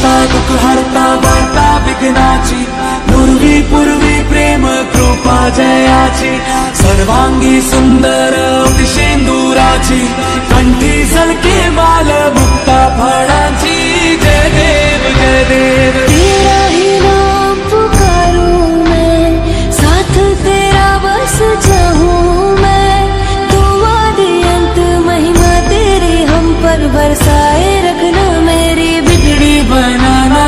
करता दुःख हरता वार्ता विघ्नाची पूर्वी पूर्वी प्रेम कृपा जयाची सर्वांगी सुंदर शेंदुराची कंठी झलके माल मुक्ता फळांची जय देव जय देव तेरा ही नाम पुकारूं मैं साथ तेरा बस चाहूं मैं दुआ दे अंत महिमा तेरी हम पर बरसाए रखना मेरी बिगड़ी बनाना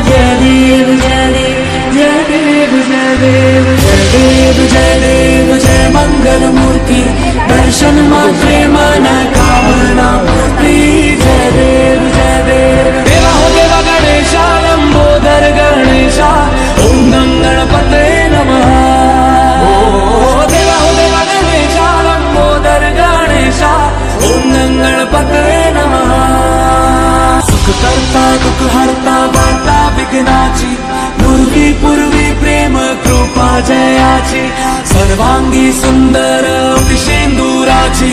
जय देव जय देव जय देव जय देव जय देव जय देव जय मंगल मूर्ति दर्शन मात्रे मन कामना मूर्ति जय देव जय देव देवा हो देवा गणेशा लंबोदर गणेशा ओम गणपते नमः ओ देवा हो देवा गणेशा लंबोदर गणेशा ओम गणपते नमः सुख करता दुःख हरता वार्ता विघ्नाची पूर्वी पूर्वी प्रेम कृपा जयाची सर्वांगी सुंदर शेंदुराची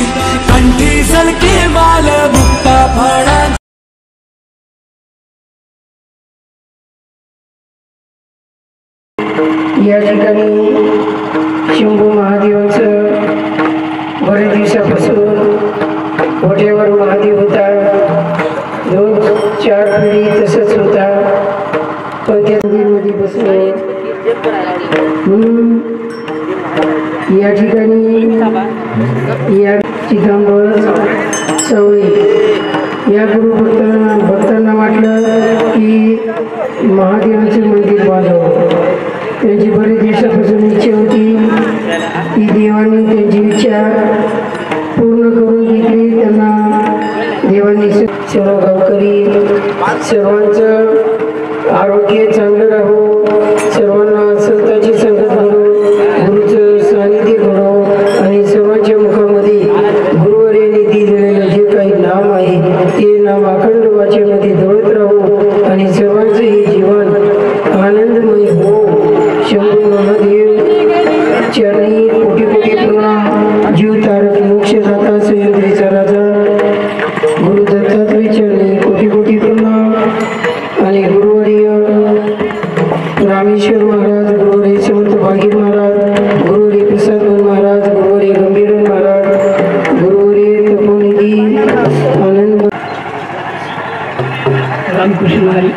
कंठी झलके माल मुक्ता फळांची या ठिकाणी शंभू महादेवाचं बरेच दिवसापासून ओढ्यावर महादेव होता 2-4 पिढी तसंच होता पण त्या मध्ये बसलो या ठिकाणी या चिदंबर सवळी या भक्तांना वाटलं की महादेवाचे मंदिर बांधावं त्यांची बरेच दिवसापासून इच्छा होती ती देवाने त्यांची इच्छा पूर्ण करून घेतली त्यांना देवांनी सर्व गावकरी सर्वांचं आरोग्य चांगलं राहो सर्वांना संतांची संगत घडो गुरुचं सानिध्य घडो आणि सर्वांच्या मुखामध्ये गुरुवर्यांनी दिलेलं जे काही नाम आहे ते नाम अखंड वाचेमध्ये दौडत राहो आणि सर्वांचं हे जीवन आनंदमय हो शंभू महादेव चरणी कोटी कोटी प्रणाम जीव तारक मोक्षदाता सह्याद्रीचा राजा गुरु दत्तात्रय चरणी कोटी कोटी प्रणाम आणि गुरुवर्य रामेश्वर महाराज गुरुवर्य समर्थ भागीर महाराज गुरुवर्य प्रसाद महाराज गुरुवर्य गंभीर महाराज गुरुवर्य तपोनिधी आनंद रामकृष्ण हरी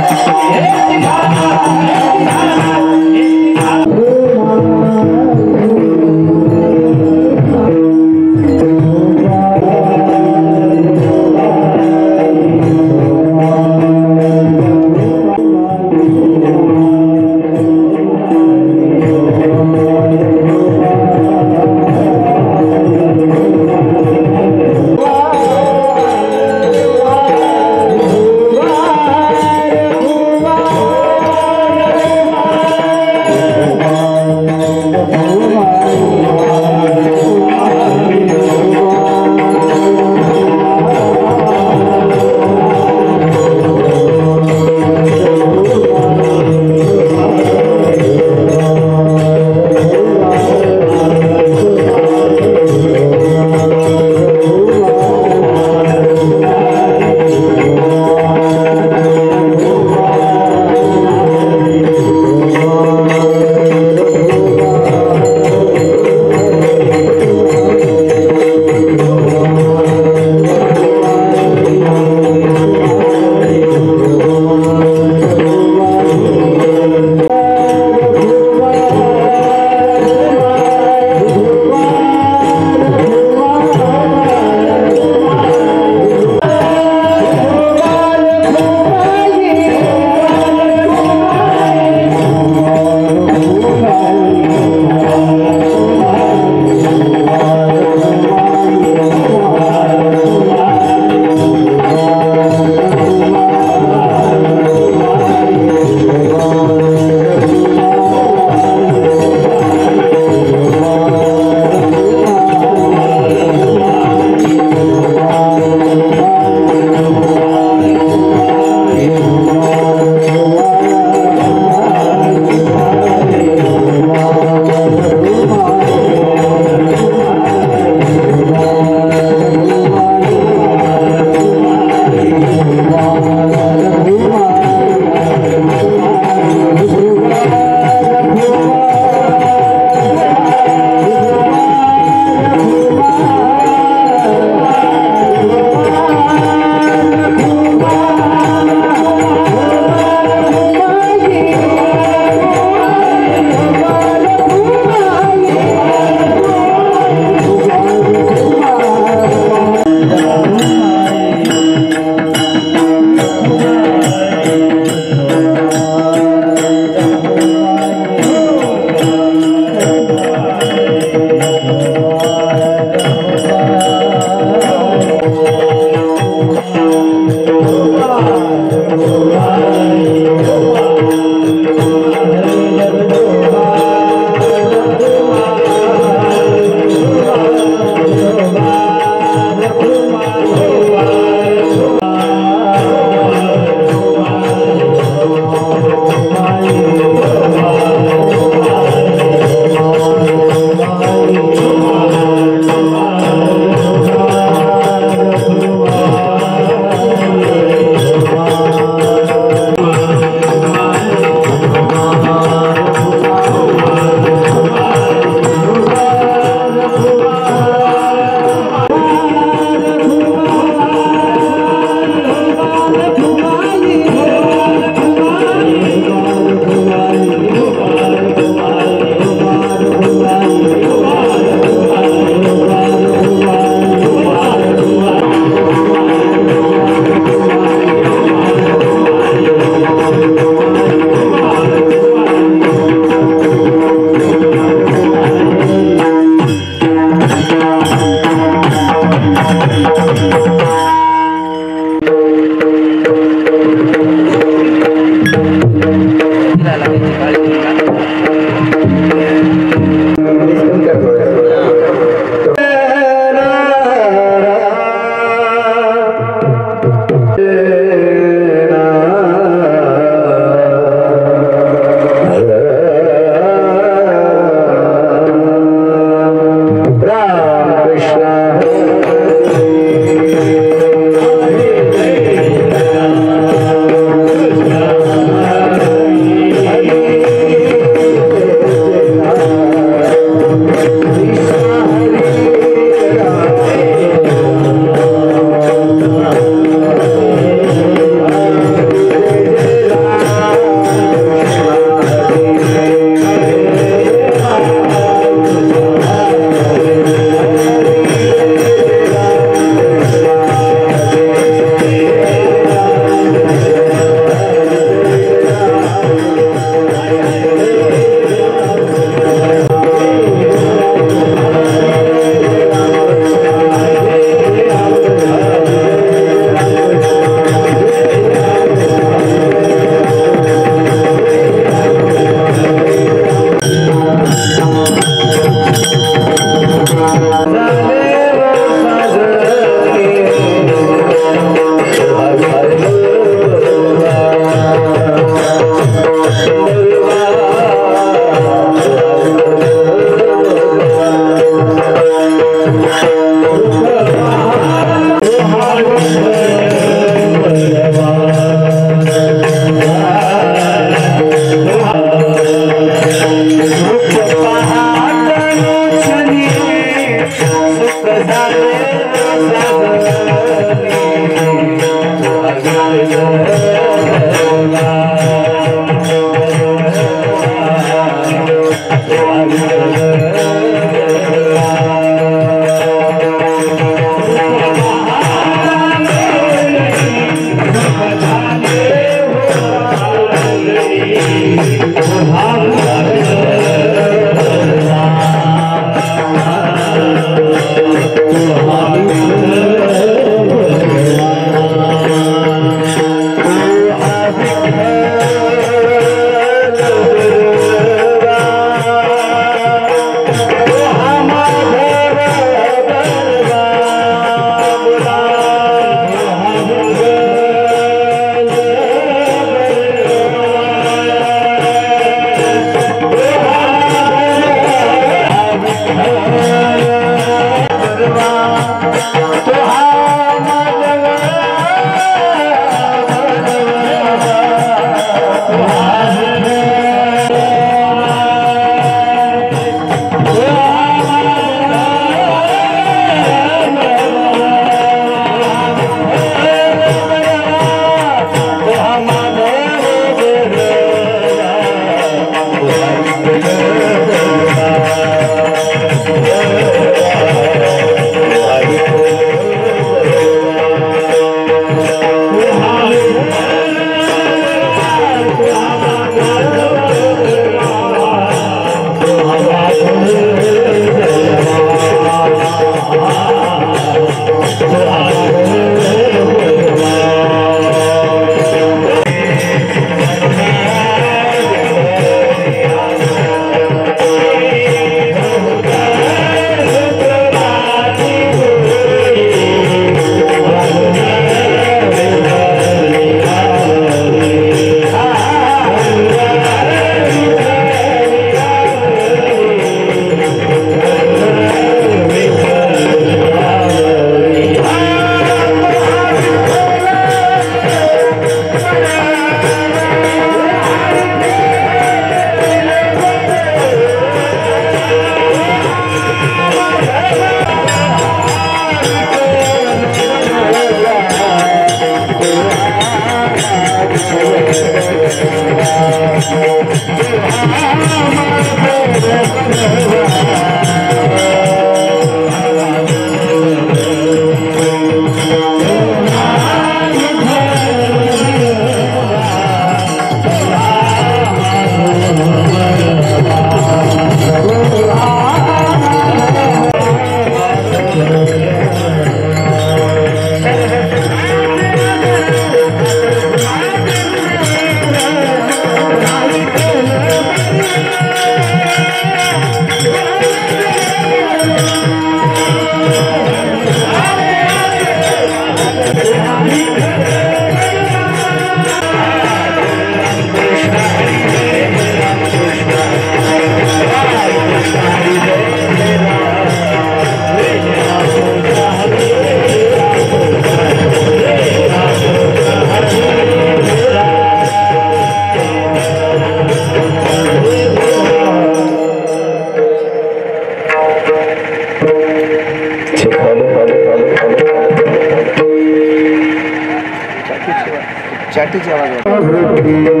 चाटीची आवाज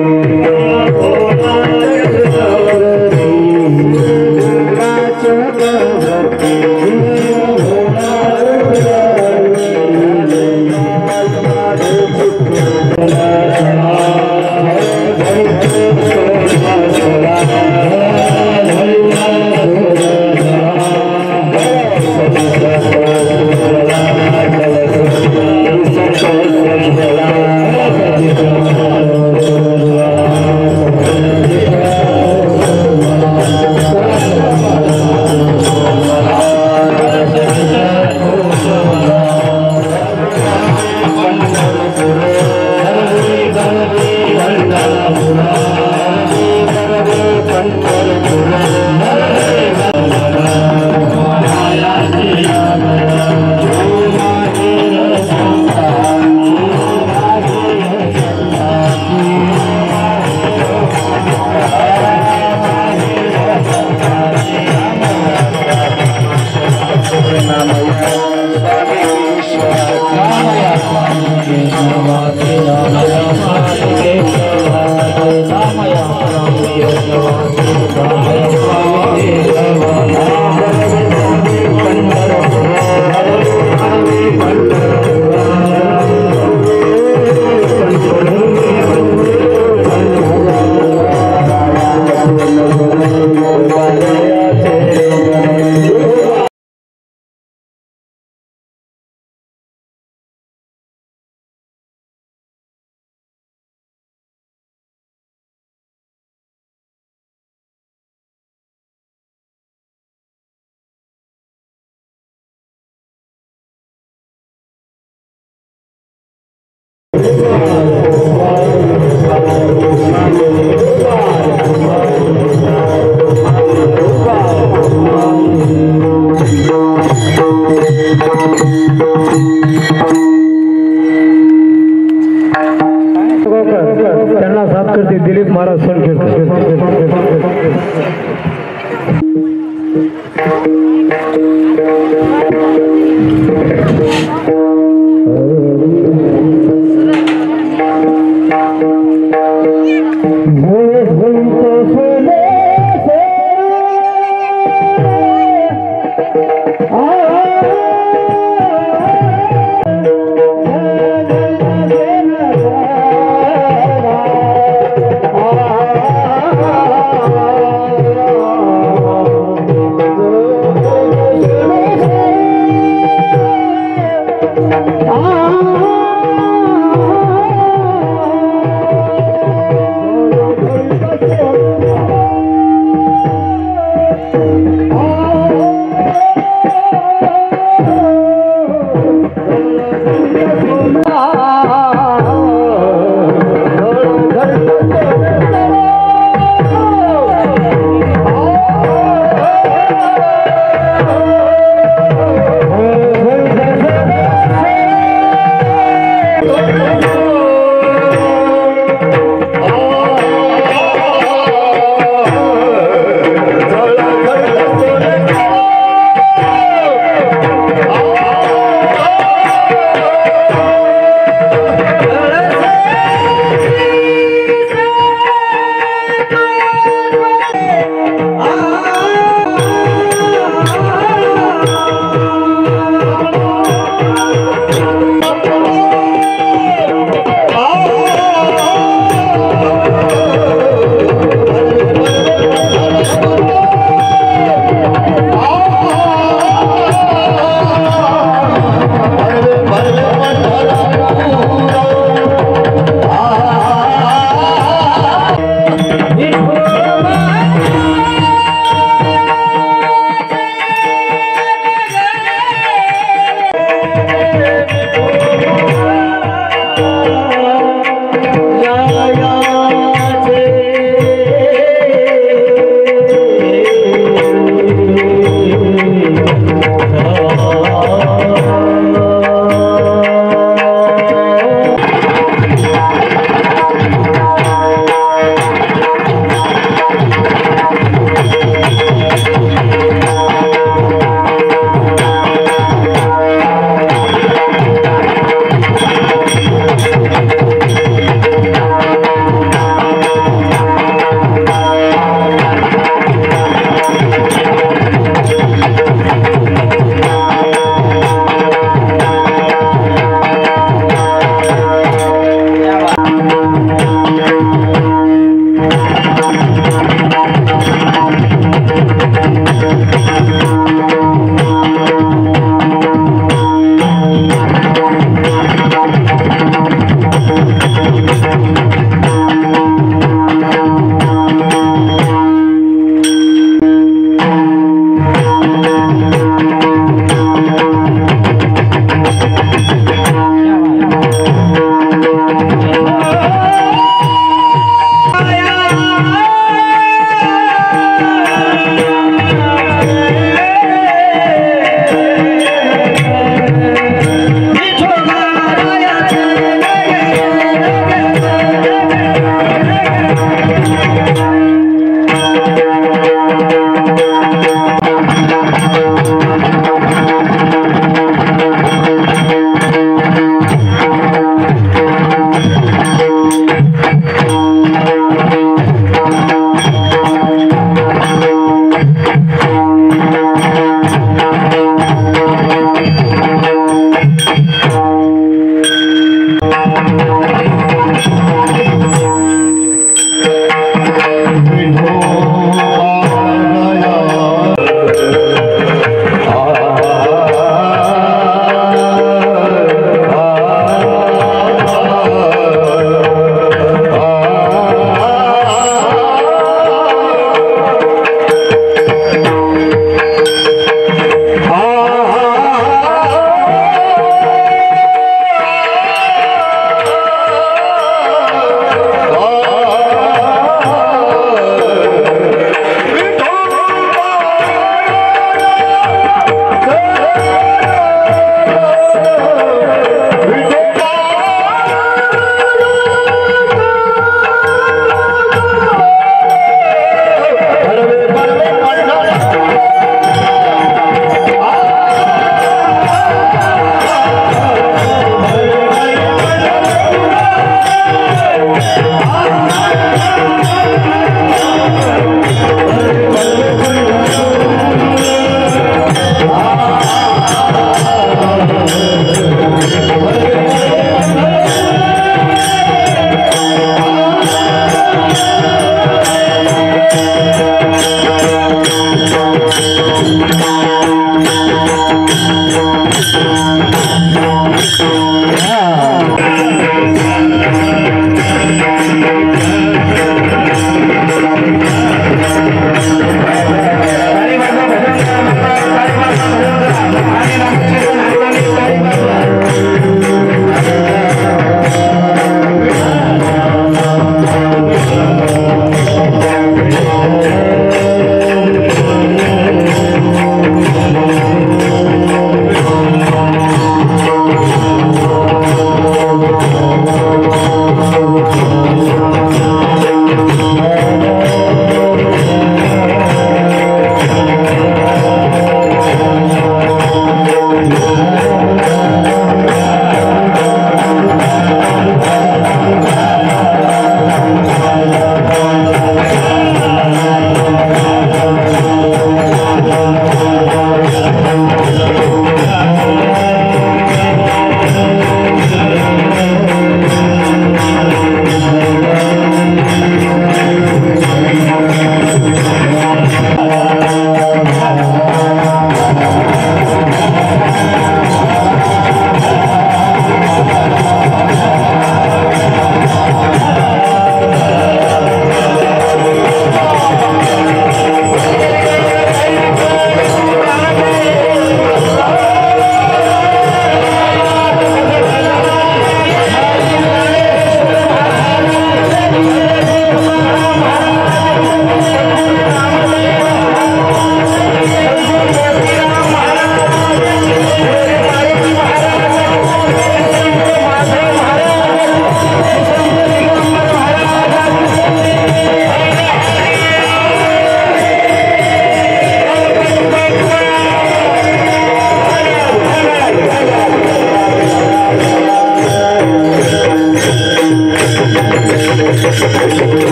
Thank you.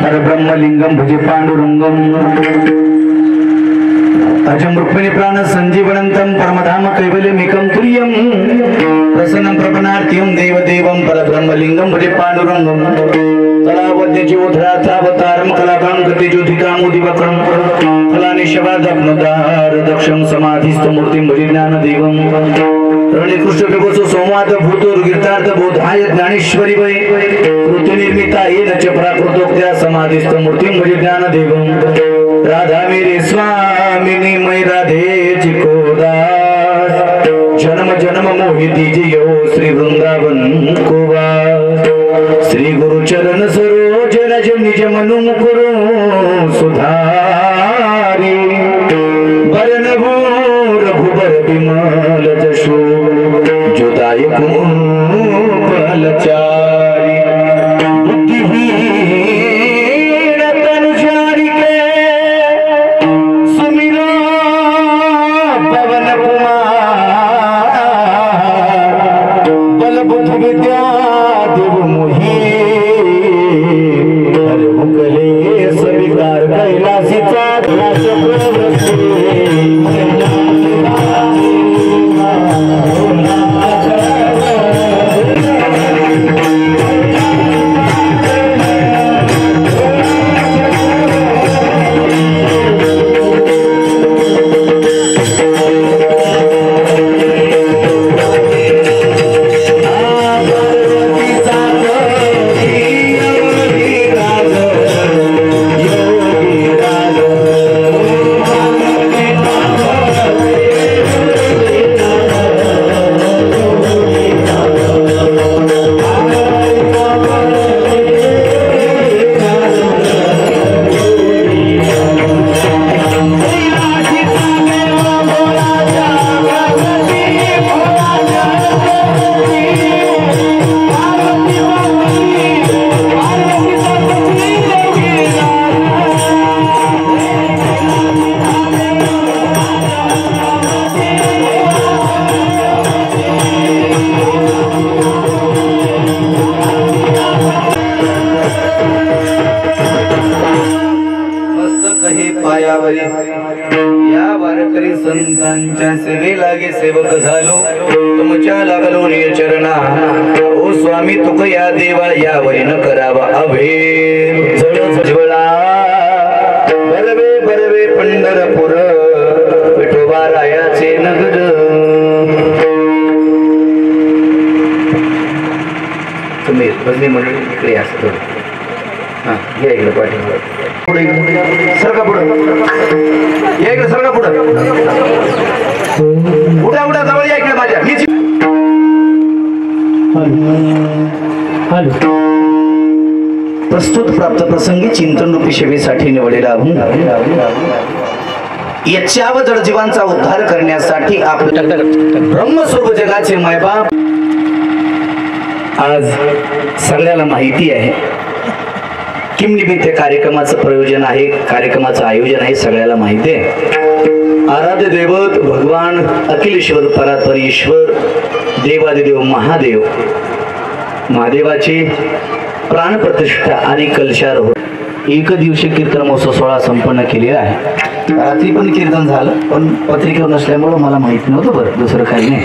परब्रह्मलिंगम भजे पांडुरंगम अजम रुक्मिणी प्राण संजीवनंतम परमधाम कैवल्यमेकं तुर्यं प्रसन्नं प्रपन्नार्थिं देवदेवं परब्रह्मलिंगम भजे पांडुरंगम कलावद्यज्योतिरात्रावतारं कलाभं गतिज्योतिकामोदिवक्रं कलानिशवादग्नोदार दक्षं समाधिस्थं मूर्तिं भजे ज्ञानदेवं रणिकृष्ण प्रभुसु संवाद भूतोर्गीतार्थ बोधाय ज्ञानेश्वरी वै ऋतुनिर्मिता येन च प्राकृतोक्त्या समाधिस्थ मूर्तिं भजे ज्ञानदेवं राधा मेरे स्वामिनी मैं राधे जी को दास जन्म जन्म मोहि दीजियो श्री वृंदावन को वास श्री गुरु चरण सरोज रज निज मनु मुकुरु सुधारी वरण रघुबर विमल जशो जोदायक फलचारी बुद्धिहीन तनुजारी के सुमिरो पवन कुमार बल बुद्धि विद्या देव मोहि हे पायावरी या वारकरी संतांच्या सेवे लागे सेवक झालो तुमच्या लागलो निय चरणा ओ स्वामी तुक या देवा यावरी न करावा अभेद जळ ज्वळा बरवे बरवे पंढरपूर विठोबा रायाचे नगर तुम्ही भजनी मंडळी इकडे असं थोडं हा या इकडे पाठीमागे पुढे सरका पुढं या इकडे सरका पुढं उड्या उड्या जवळ या इकडे माझ्या प्रस्तुत प्राप्त प्रसंगी चिंतन रूपी सेवेसाठी निवडलेला अभंग याच्यावर जड जीवांचा उद्धार करण्यासाठी आपल्या ब्रह्मस्वरूप जगाचे मायबाप आज सगळ्याला माहिती आहे किम निमित्त कार्यक्रमाचं प्रयोजन आहे कार्यक्रमाचं आयोजन आहे सगळ्याला माहिती आहे आराध्य दैवत भगवान अखिलेश्वर परात्पर ईश्वर देवादिदेव महादेव महादेवाची प्राणप्रतिष्ठा आणि कलशार होत एक दिवशी कीर्तन महोत्सव सोहळा संपन्न केलेला आहे रात्री पण कीर्तन झालं पण पत्रिकेवर नसल्यामुळं मला माहिती नव्हतं बरं दुसरं काही नाही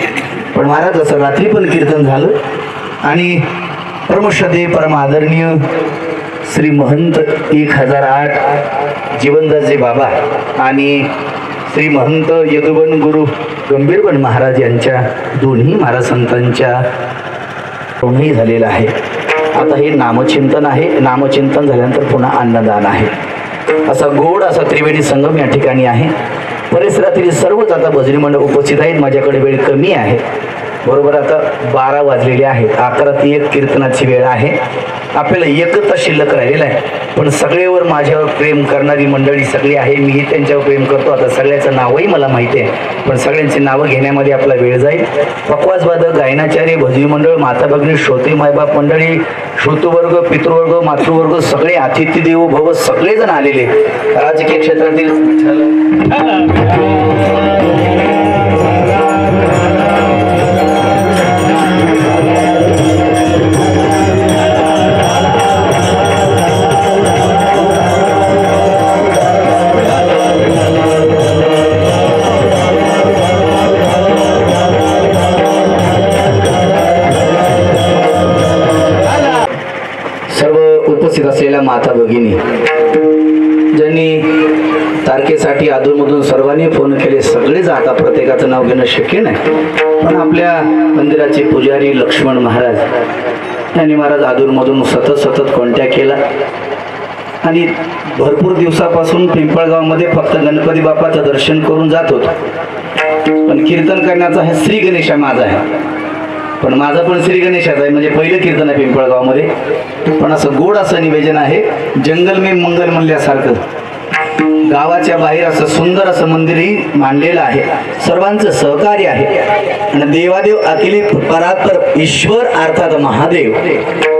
पण महाराज असं रात्री पण कीर्तन झालं आणि परमश्रद्धेय परम आदरणीय श्री महंत 1008 जीवनदासजी बाबा आणि श्री महंत यदुवन गुरु गंभीरवन महाराज यांच्या दोन्ही महाराज संतांच्या ऋणी झालेलं आहे आता हे नामचिंतन आहे नामचिंतन झाल्यानंतर पुन्हा अन्नदान आहे असा गोड असा त्रिवेणी संगम या ठिकाणी आहे परिसरातील सर्वच आता भजनी मंडळ उपस्थित आहेत माझ्याकडे वेळ कमी आहे बरोबर आता 12 वाजलेले आहेत 11 ते 1 कीर्तनाची वेळ आहे आपल्याला एकच शिल्लक राहिलेला आहे पण सगळेवर माझ्यावर प्रेम करणारी मंडळी सगळी आहे मीही त्यांच्यावर प्रेम करतो आता सगळ्याचं नावही मला माहिती आहे पण सगळ्यांची नावं घेण्यामध्ये आपला वेळ जाईल पक्वासवादक गायनाचार्य भजनी मंडळ माता भगिनी श्रोते मायबाप मंडळी श्रोतुवर्ग पितृवर्ग मातृवर्ग सगळे अतिथी देवो भव सगळेजण आलेले राजकीय क्षेत्रातील उपस्थित असलेल्या माता भगिनी ज्यांनी तारखेसाठी अधूनमधून सर्वांनी फोन केले सगळेच आता प्रत्येकाचं नाव घेणं शक्य नाही पण आपल्या मंदिराचे पुजारी लक्ष्मण महाराज यांनी महाराज अधूनमधून सतत कॉन्टॅक्ट केला आणि भरपूर दिवसापासून पिंपळगावमध्ये फक्त गणपती बाप्पाचं दर्शन करून जात होतो पण कीर्तन करण्याचा हे श्री गणेशा माझा आहे पण माझा पण श्री गणेशाचा आहे म्हणजे पहिलं कीर्तन आहे पिंपळगावमध्ये पण असं गोड असं निवेदन आहे जंगल में मंगल म्हणल्यासारखं गावाच्या बाहेर असं सुंदर असं मंदिरही मांडलेलं आहे सर्वांचं सहकार्य आहे आणि देवादेव अखिल परात्पर ईश्वर अर्थात महादेव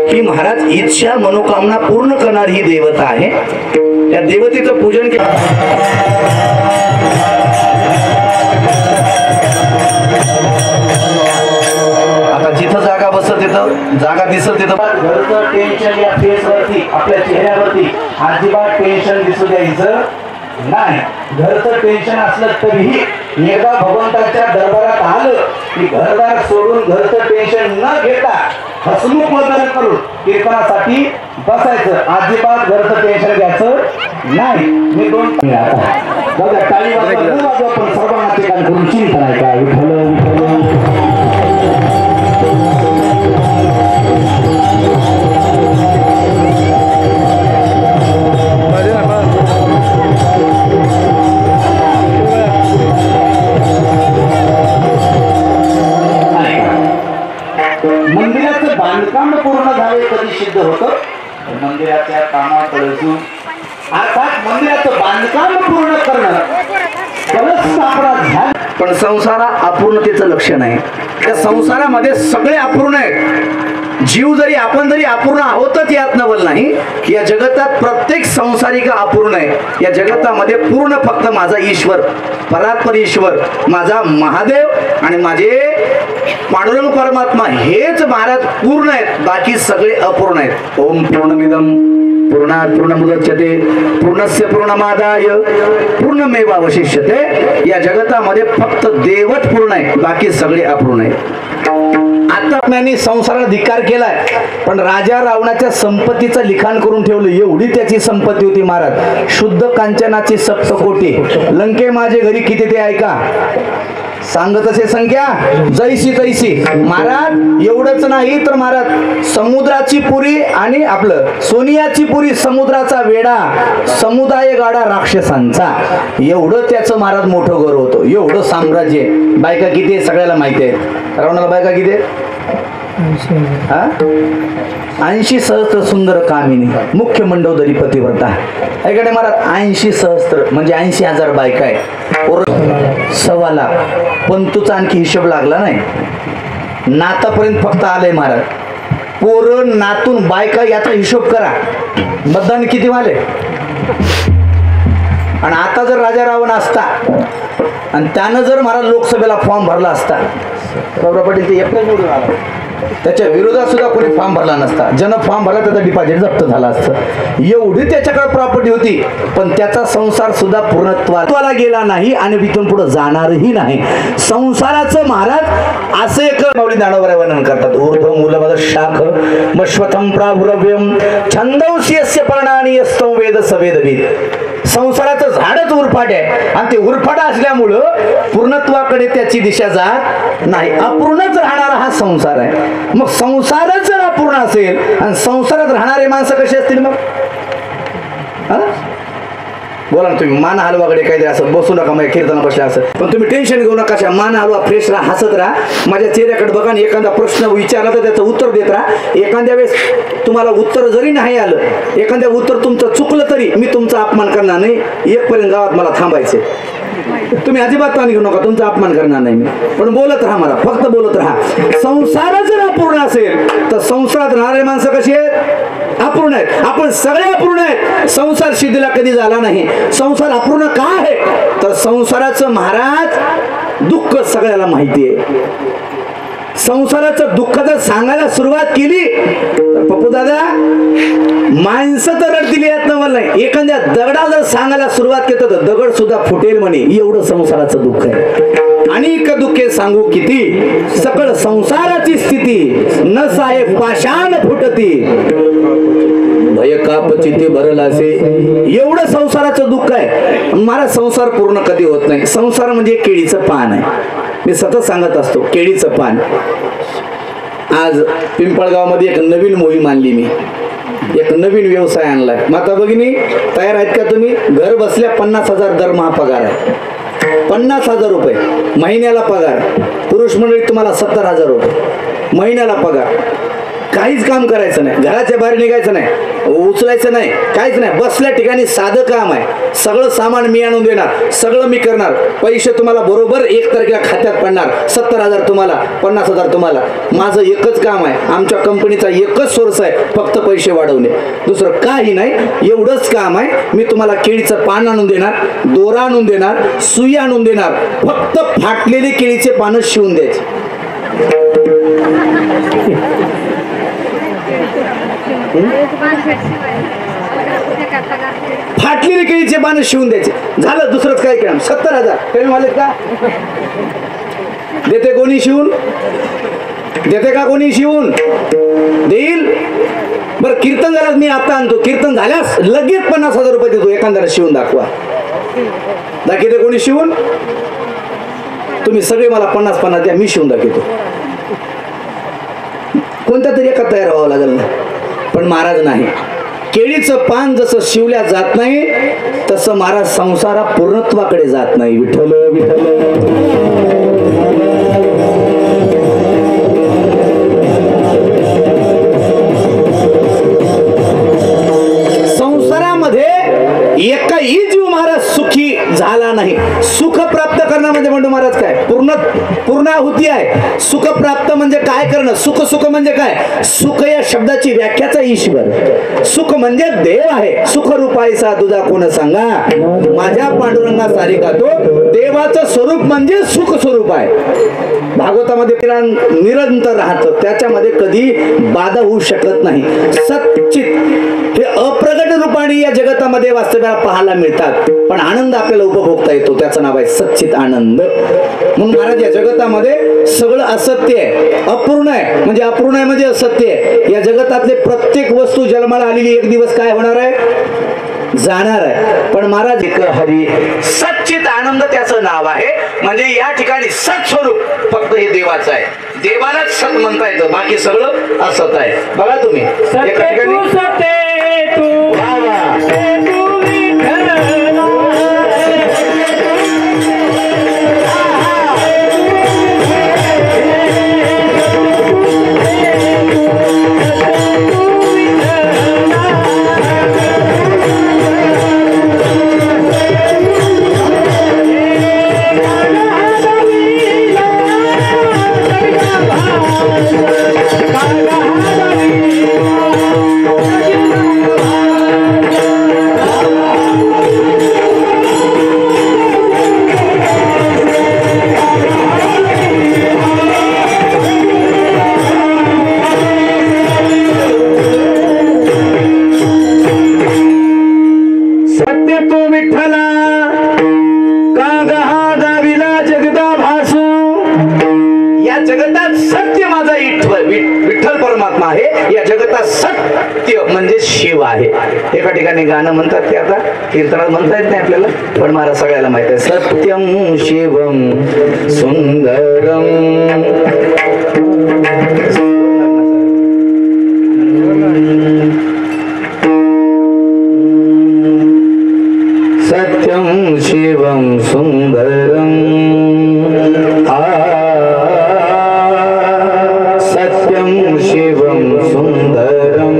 ही महाराज इच्छा मनोकामना पूर्ण करणारी ही देवता आहे त्या देवतेचं पूजन जिथं जागा बसत तिथं जागा दिसत तिथं घरचं टेन्शन या फेसवरती आपल्या चेहऱ्यावरती अजिबात टेन्शन दिसू द्यायचं नाही घरचं टेन्शन असलं तरीही एकदा भगवंताच्या दरबारात आलं की घरदार सोडून घरचं टेन्शन न घेता हसमुख वगैरे करून कीर्तनासाठी बसायचं अजिबात घरचं टेन्शन घ्यायचं नाही मी दोन टाळी वाजवा पण सर्वांना ठिकाण करून चिंतन आहे का विठ्ठल मंदिराचं बांधकाम पूर्ण झाले कधी सिद्ध होतं मंदिराच्या कामाकडे अर्थात मंदिराचं बांधकाम पूर्ण करणं पण संसारा अपूर्णतेचं लक्षण आहे त्या संसारामध्ये सगळे अपूर्ण आहेत जीव जरी आपण जरी अपूर्ण आहोतच यात नवल नाही की या जगतात प्रत्येक संसारिका अपूर्ण आहे या जगतामध्ये पूर्ण फक्त माझा ईश्वर परात्पर ईश्वर माझा महादेव आणि माझे पांडुरंग परमात्मा हेच महाराज पूर्ण आहेत बाकी सगळे अपूर्ण आहेत ओम पूर्णमिदम पूर्ण पूर्णात् पूर्णमुदच्यते पूर्णस्य पूर्णमादाय पूर्णमेवावशिष्यते। या जगतामध्ये फक्त देवच पूर्ण आहे, बाकी सगळे अपूर्ण आहे। आता त्यांनी संसाराला धिक्कार केलाय, पण राजा रावणाच्या संपत्तीचं लिखाण करून ठेवलं, एवढी त्याची संपत्ती होती महाराज। शुद्ध कांचनाची सप्तकोटी, लंके माझे घरी किती ते ऐका, सांगत असे संख्या जैसी तैसी। महाराज एवढंच नाही तर महाराज समुद्राची पुरी आणि आपलं सोनियाची पुरी, समुद्राचा वेडा, समुदाय गाडा राक्षसांचा, एवढं त्याचं महाराज मोठं घर होतं, एवढं साम्राज्य। बायका किती आहे सगळ्याला माहिती आहे, रावणाला बायका किती आहे? 80 सहस्त्र सुंदर कामिनी, मुख्य मंडोदरी पतिव्रता। ऐकडे महाराज 80 सहस्त्र म्हणजे 80,000 बायका आहे, 1.25 लाख। पण तुझा आणखी हिशोब लागला नाही, नातापर्यंत फक्त आलंय महाराज। पोरं नातून बायका याचा हिशोब करा, मतदान किती वाले। आणि आता जर राजा रावण असता आणि त्यानं जर महाराज लोकसभेला फॉर्म भरला असता, बाबा पाटील ते एकटाच निवडून आला, त्याच्या विरोधात सुद्धा कोणी फॉर्म भरला नसता, ज्यानं फॉर्म भरला त्याचा डिपॉझिट जप्त झाला असतं, एवढी त्याच्याकडे प्रॉपर्टी होती। पण त्याचा संसार सुद्धा पूर्णत्वाला गेला नाही आणि इथून पुढे जाणारही नाही। संसाराचं महाराज असे एक माऊली दानवरे वर्णन करतात, ऊर्ध्व मूलवद शाख मश्वतम प्राभुरव्यम छंदौस्यस्य पर्णानि यस्तौ वेद सवेदविद। संसाराचं झाडच उरफाट आहे आणि ते उरफाट असल्यामुळं पूर्णत्वाकडे त्याची दिशा जात नाही, अपूर्णच राहणारा हा संसार आहे। मग संसारच जर अपूर्ण असेल आणि संसारात राहणारे माणसं कशी असतील मग? बोला ना तुम्ही, मान हलवाकडे काहीतरी असं बसू नका, माझ्या कीर्तना बसल्या असं, पण तुम्ही टेन्शन घेऊ नका, मान हलवा, फ्रेश राहा, हसत राहा, माझ्या चेहऱ्याकडे बघा आणि एखादा प्रश्न विचारला तर त्याचं उत्तर देत राहा। एखाद्या वेळेस तुम्हाला उत्तर जरी नाही आलं, एखाद्या उत्तर तुमचं चुकलं तरी मी तुमचा अपमान करणार नाही, 1 पर्यंत गावात मला थांबायचे, तुम्ही अजिबात पाणी घेऊ नका, तुमचा अपमान करणार नाही मी, पण बोलत राहा, मला फक्त बोलत राहा। संसार जर अपूर्ण असेल तर संसारात राहणारे माणसं कशी आहेत? अपूर्ण आहेत। आपण सगळे अपूर्ण आहेत, संसार सिद्धीला कधी झाला नाही। संसार अपूर्ण का आहे तर संसाराचं महाराज दुःख सगळ्याला माहिती आहे। संसाराचं दुःख जर सांगायला सुरुवात केली तर पप्पू दादा माणसं तर रडतील यात नवल नाही, एखाद्या दगडा जर सांगायला सुरुवात केली तर दगड सुद्धा फुटेल म्हणे, एवढं संसाराचं दुःख आहे। अनेक दुःखे सांगू किती, सकळ संसाराची स्थिती न साहेब पाषाण फुटती, भय कापचिती भरलासे, एवढं संसाराचं दुःख आहे। मला संसार पूर्ण कधी होत नाही। संसार म्हणजे केळीचं पान आहे, मी सतत सांगत असतो, केळीचं पान। आज पिंपळगाव मध्ये एक नवीन मोहीम आणली, मी एक नवीन व्यवसाय आणलाय। माता भगिनी तयार आहेत का तुम्ही? घर बसल्या 50,000 दरमहा पगार आहे, 50,000 रुपये महिन्याला पगार। पुरुष मंडळी तुम्हाला 70,000 रुपये महिन्याला पगार, काहीच काम करायचं नाही, घराच्या बाहेर निघायचं नाही, उचलायचं नाही, काहीच नाही, बसल्या ठिकाणी साधं काम आहे, सगळं सामान मी आणून देणार, सगळं मी करणार, पैसे तुम्हाला बरोबर 1 तारखेला खात्यात पडणार, 70,000 तुम्हाला, 50,000 तुम्हाला। माझं एकच काम आहे, आमच्या कंपनीचा एकच सोर्स आहे, फक्त पैसे वाढवणे, दुसरं काही नाही, एवढंच काम आहे। मी तुम्हाला केळीचं पान आणून देणार, दोरा आणून देणार, सुई आणून देणार, फक्त फाटलेले केळीचे पानं शिवून द्यायचे। फाटलेली केळीचे पानं शिवून द्यायचे, झालं, दुसरंच काय काम। 70,000 कमी झाले का? देते कोणी शिवून? देते का कोणी शिवून? देईल? बरं कीर्तन झाल्यास मी आता आणतो, कीर्तन झाल्यास लगेच 50,000 रुपये देतो, एखाद्याला शिवून दाखवा, दाखवते कोणी शिवून? तुम्ही सगळे मला 50-50 द्या, मी शिवून दाखवतो। कोणत्या तरी एका तयार व्हावं लागेल ना, पण महाराज नाही। केळीचं पान जसं शिवल्या जात नाही तसं महाराज संसारा पूर्णत्वाकडे जात नाही। विठ्ठल विठ्ठल संसारामध्ये एकही जीव महाराज सुखी झाला नाही। सुख प्राप्त करणं म्हणजे म्हणतो महाराज काय पूर्णाहुती आहे। सुख प्राप्त म्हणजे काय करणं? सुख सुख म्हणजे काय? सुख या शब्दाची व्याख्याच ईश्वर। सुख म्हणजे देव आहे। सुख रूपायचा तुझा कोण सांगा, माझ्या पांडुरंगा सारिका तो देवाचं स्वरूप म्हणजे सुख स्वरूप आहे। भागवतामध्ये निरंतर राहतं, त्याच्यामध्ये कधी बाधा होऊ शकत नाही। सच्चित हे अप्रगट रूप ठिकाणी या जगतामध्ये वास्तव्याला पाहायला मिळतात, पण आनंद आपल्याला उपभोगता येतो, त्याचं नाव आहे सच्चित आनंद. म्हणून महाराज या जगतामध्ये सगळं असत्य आहे, अपूर्ण आहे. म्हणजे अपूर्ण आहे म्हणजे असत्य आहे. या जगतातले प्रत्येक वस्तू जन्माला आलेली एक दिवस काय होणार आहे, जाणार आहे. पण महाराज एक हरी सच्चित आनंद त्याचं नाव आहे. म्हणजे या ठिकाणी सत स्वरूप फक्त हे देवाचं आहे. देवालाच सत म्हणता येतं, बाकी सगळं असत आहे. बघा तुम्ही एका ठिकाणी शिव आहे. एका ठिकाणी गाणं म्हणतात ते आता कीर्तनात म्हणता येत नाही आपल्याला, पण मला सगळ्याला माहित आहे. सत्यम शिवम सुंदरम सत्यम शिवम सुंदरम सत्यम शिवम सुंदरम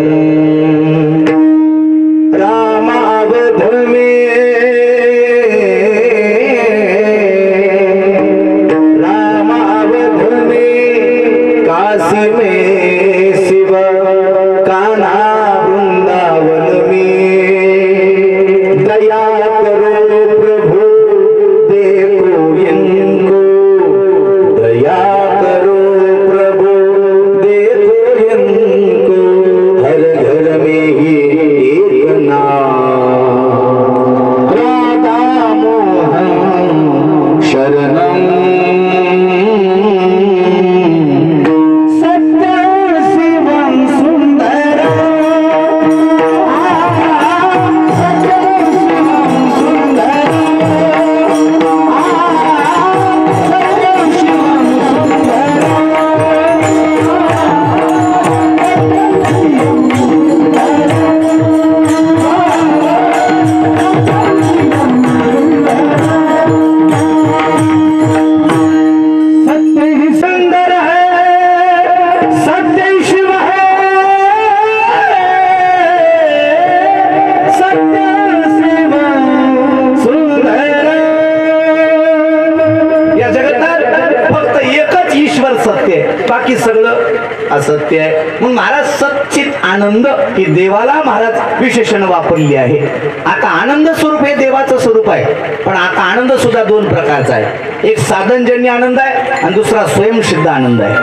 बाकी सगळं असत्य आहे. मग महाराज सच्चित आनंद ही देवाला महाराज विशेषण वापरली आहे. आता आनंद स्वरूप हे देवाचं स्वरूप आहे, पण आता आनंद सुद्धा दोन प्रकारचा आहे. एक साधनजन्य आनंद आहे आणि दुसरा स्वयंसिद्ध आनंद आहे.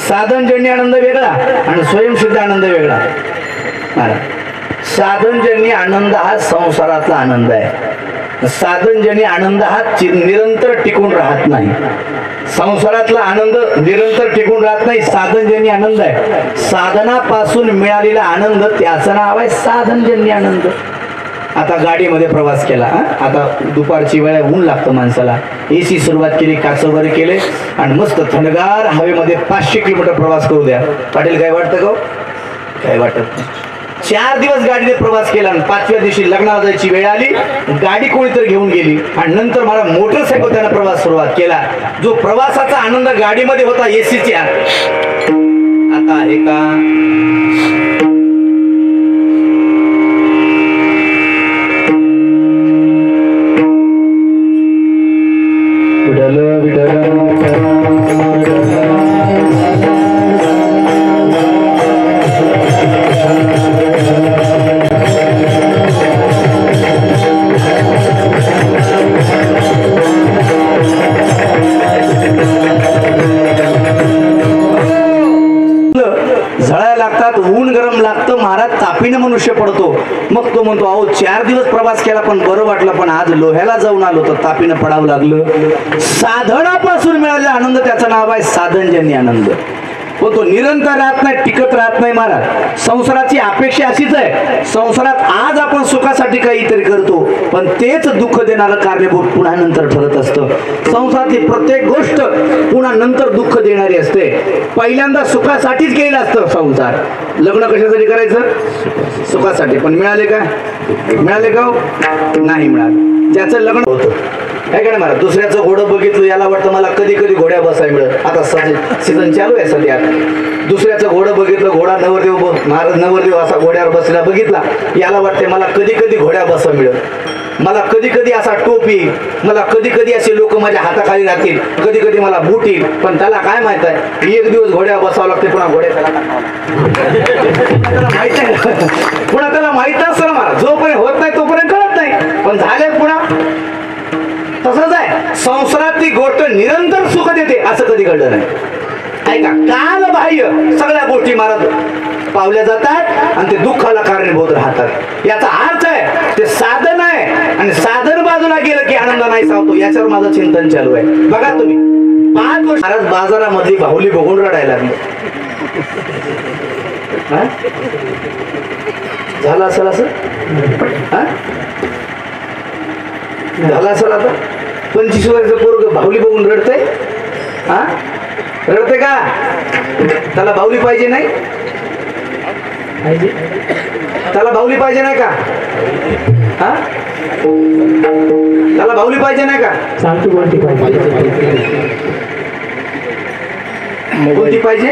साधनजन्य आनंद वेगळा आणि स्वयंसिद्ध आनंद वेगळा. साधनजन्य आनंद हा संसारातला आनंद आहे. साधनजन्य आनंद हा निरंतर टिकून राहत नाही. संसारातला आनंद निरंतर टिकून राहत नाही, साधनजन्य आनंद आहे. साधनापासून मिळालेला आनंद त्याचं नाव आहे साधनजन्य आनंद. आता गाडीमध्ये प्रवास केला, आता दुपारची वेळ ऊन लागतं माणसाला, एसी सुरुवात केली, काच वगैरे केले आणि मस्त थंडगार हवेमध्ये 500 किलोमीटर प्रवास करू द्या. पाटील काय वाटतं का? काय वाटत नाही. 4 दिवस गाडीने प्रवास केला आणि 5व्या दिवशी लग्नाला जायची वेळ आली, गाडी कोणीतरी घेऊन गेली आणि नंतर मला मोटरसायकल त्यानं प्रवास सुरुवात केला. जो प्रवासाचा आनंद गाडीमध्ये होता एसीच्या, आता आहे का? झळायला लागतात, पडतो. मग तो म्हणतो अहो 4 दिवस प्रवास केला पण बरं वाटलं, पण आज लोह्याला जाऊन आलो तर तापीनं पडावं लागलं. साधनापासून मिळालेला आनंद त्याचं नाव आहे साधनजन्य आनंद. पण तो निरंतर राहत नाही, टिकत राहत नाही महाराज. संसाराची अपेक्षा अशीच आहे, संसारात आज आपण सुखासाठी काहीतरी करतो पण तेच दुःख देणारं कारणीभूत पुन्हा नंतर ठरत असतं. संसारातली प्रत्येक गोष्ट पुन्हा नंतर दुःख देणारी असते. पहिल्यांदा सुखासाठीच केलेलं असतं संसार. लग्न कशासाठी करायचं? सुखासाठी. पण मिळाले का? मिळाले का? नाही मिळाले. ज्याचं लग्न होतं काय काय महाराज, दुसऱ्याचं घोडं बघितलं याला वाटतं मला कधी कधी घोड्या बसायला मिळत. आता सीझन चालू आहे सध्या. दुसऱ्याचं घोडं बघितलं, घोडा नवरदेव महाराज नवरदेव असा घोड्यावर बसला बघितला, याला वाटते मला कधी कधी घोड्या बसा मिळत, मला कधी कधी असा टोपी, मला कधी कधी असे लोक माझ्या हाताखाली राहतील, कधी कधी मला बूट येईल. पण त्याला काय माहित आहे, एक दिवस घोड्यावर बसावं लागते, पुन्हा घोड्या त्याला माहित आहे. पुन्हा त्याला माहित असतं ना मला, जोपर्यंत होत नाही तोपर्यंत कळत नाही, पण झाले पुन्हा. तसंच आहे संसारातली गोष्ट निरंतर सुख देते असं कधी घडलं नाही. ऐका, काल बाह्य सगळ्या गोष्टी महाराज पावल्या जातात आणि ते दुःखाला कारणीभूत राहतात. याचा अर्थ आहे ते साधन आहे आणि साधन बाजूला गेलं की आनंद नाही सावतो. याच्यावर माझं चिंतन चालू आहे. बघा तुम्ही 5 वर्ष महाराज बाजारामधली बाहुली बघून रडायला लागली. झालं असेल असं, झालं असेल. आता 25 वर्षाचं पोरग बाहुली बघून रडतंय. रडते का? त्याला बाहुली पाहिजे नाही? त्याला बाहुली पाहिजे नाही का? त्याला बाहुली पाहिजे नाही का? कोणती पाहिजे? कोणती पाहिजे?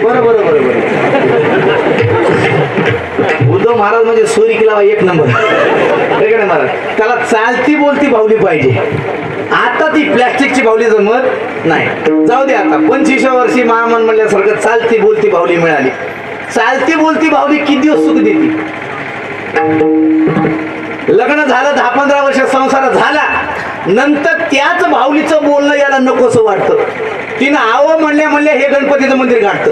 बरं बरं बरं बरं. उद्धव महाराज म्हणजे सोरी केला एक नंबर. महाराज त्याला चालती बोलती बाहुली पाहिजे. आता ती प्लॅस्टिकची बाहुली जमत नाही. जाऊ दे, आता 25व्या वर्षी महामन म्हणल्यासारखं चालती बोलती बाहुली मिळाली. चालती बोलती बाहुली किती दिवस सुख देते? लग्न झालं, 10-15 वर्ष संसार झाला, नंतर त्याच बाहुलीचं बोलणं याला नकोसं वाटतं. तिनं आवं म्हणल्या हे गणपतीचं मंदिर गाठतं,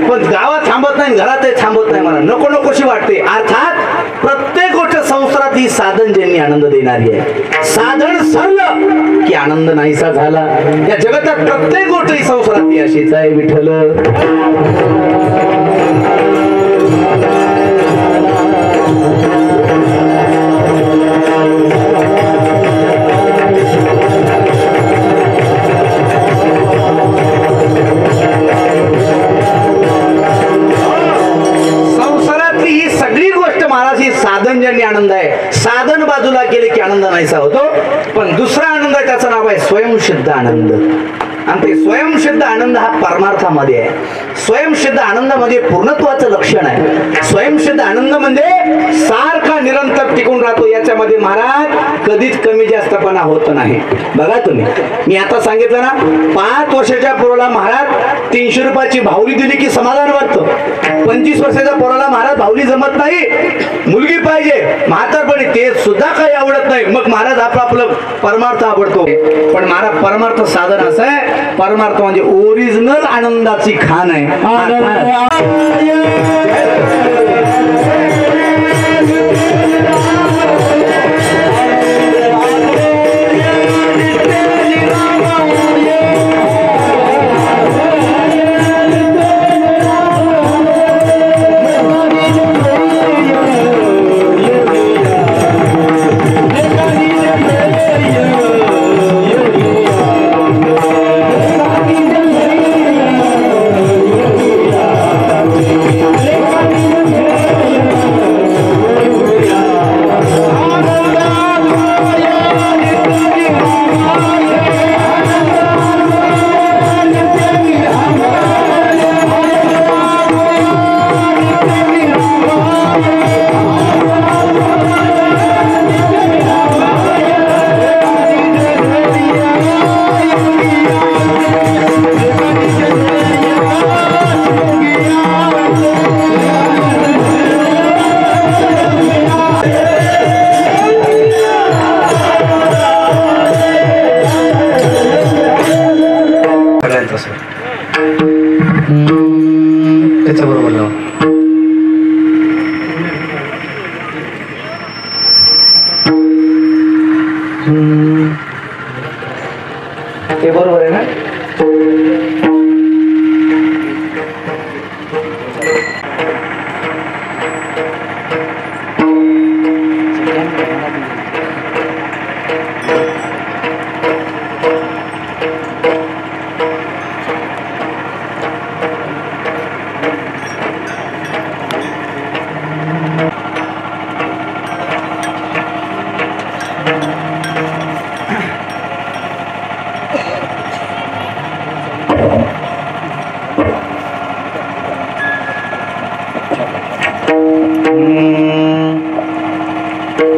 पण गावात थांबत नाही, घरातही थांबत नाही, मला नको नकोशी वाटते. अर्थात प्रत्येक गोष्ट संसारात ही साधनजन्य आनंद देणारी आहे. साधन सरलं की आनंद नाहीसा झाला. या जगतात प्रत्येक गोष्ट ही संसारात अशीच आहे. विठ्ठल साधनजन्य आनंद आहे. साधन बाजूला गेले की आनंद नाहीसा होतो. पण दुसरा आनंद आहे, त्याचं नाव आहे स्वयंसिद्ध आनंद. आणि ते स्वयंसिद्ध आनंद हा परमार्थामध्ये आहे. स्वयंसिद्ध आनंदामध्ये पूर्णत्वाचं लक्षण आहे. स्वयंसिद्ध आनंद म्हणजे सारखा निरंतर टिकून राहतो. याच्यामध्ये महाराज कधीच कमी जास्तपणा होत नाही. बघा तुम्ही, मी आता सांगितलं ना, 5 वर्षाच्या पोराला महाराज 300 रुपयाची बाहुली दिली की समाधान वाटतं. 25 वर्षाच्या पोराला महाराज बाहुली जमत नाही, मुलगी पाहिजे, म्हातारपणी ते सुद्धा काही आवडत नाही. मग महाराज आपलं परमार्थ आवडतो. पण महाराज परमार्थ साधन असं आहे, परमार्थ म्हणजे ओरिजिनल आनंदाची खाण आहे. Thank you.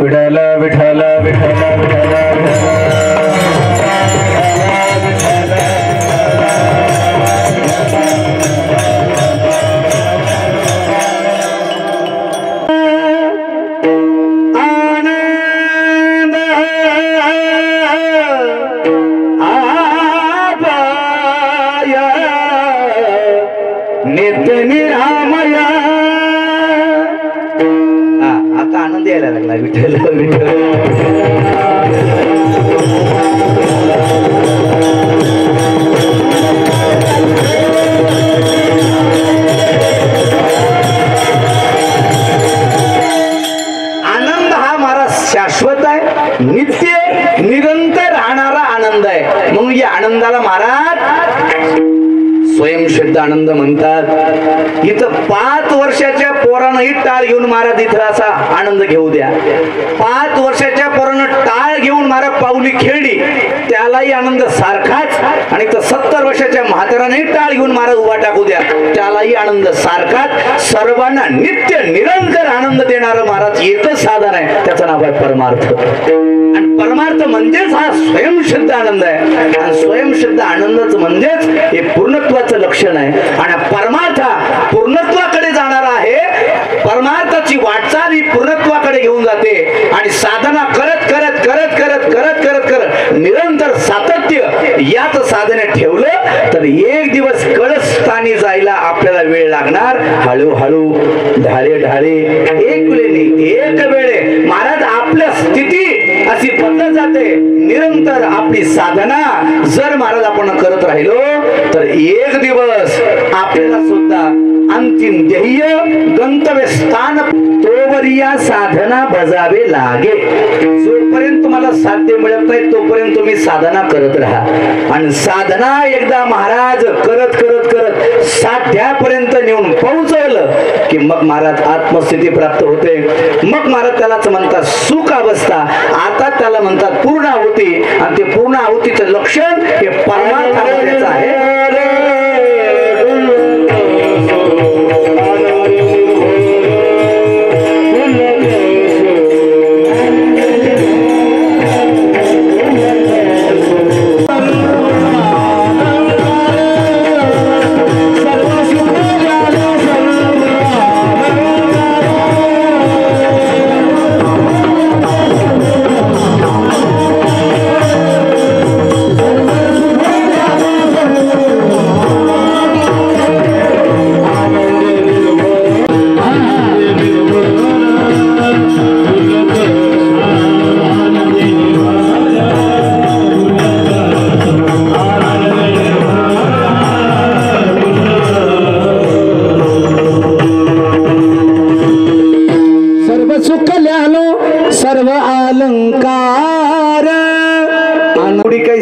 विठ्ठल विठ्ठल विठ्ठल विठ्ठल नित्य निरामया. आता आनंद यायला लागला. विठ्ठल विठ्ठल आनंद हा महाराज शाश्वत आहे, नित्य निरंतर राहणारा आनंद आहे. म्हणून या आनंदाला महाराज स्वयंसिद्ध आनंद म्हणतात. इथं 5 वर्षाच्या पोरानंही टाळ घेऊन महाराज इथं असा आनंद घेऊ द्या. 5 वर्षाच्या पोरानं टाळ घेऊन महाराज पाऊली खेळली त्यालाही आनंद सारखाच. आणि तर 70 वर्षाच्या म्हातारानेही टाळ घेऊन महाराज उभा टाकू द्या त्यालाही आनंद सारखाच. सर्वांना नित्य निरंतर आनंद देणारं महाराज एकच साधन आहे, त्याचं नाव आहे परमार्थ. आणि परमार्थ म्हणजेच हा स्वयंसिद्ध आनंद आहे. आणि स्वयंसिद्ध आनंदच म्हणजेच हे पूर्णत्वाचं लक्षण आहे. आणि परमार्थ पूर्णत्वाकडे जाणारा आहे. परमार्थाची वाटचाल ही पूर्णत्वाकडे घेऊन जाते. आणि साधना करत करत करत करत करत करत करत निरंतर सातत्य याच साधने ठेवलं तर एक दिवस कळस्थानी जायला आपल्याला वेळ लागणार. हळूहळू ढाळे ढाळे एक वेळेने एक वेळे महाराज आपल्या स्थिती अशी बदलत जाते. निरंतर आपली साधना जर महाराज आपण करत राहिलो तर एक दिवस आपल्याला सुद्धा अंतिम ध्येय गंतव्य स्थान तोवर या साधना बजावे लागे. जोपर्यंत तुम्हाला साध्य मिळत नाही तोपर्यंत तुम्ही साधना करत राहा. आणि साधना एकदा महाराज करत करत करत साध्यापर्यंत नेऊन पोहोचवलं की मग महाराज आत्मस्थिती प्राप्त होते. मग महाराज त्यालाच म्हणतात सुख अवस्था. आता त्याला म्हणतात पूर्ण आहुती. आणि ते पूर्ण आहुतीचं लक्षण हे परमार्थामध्येच आहे.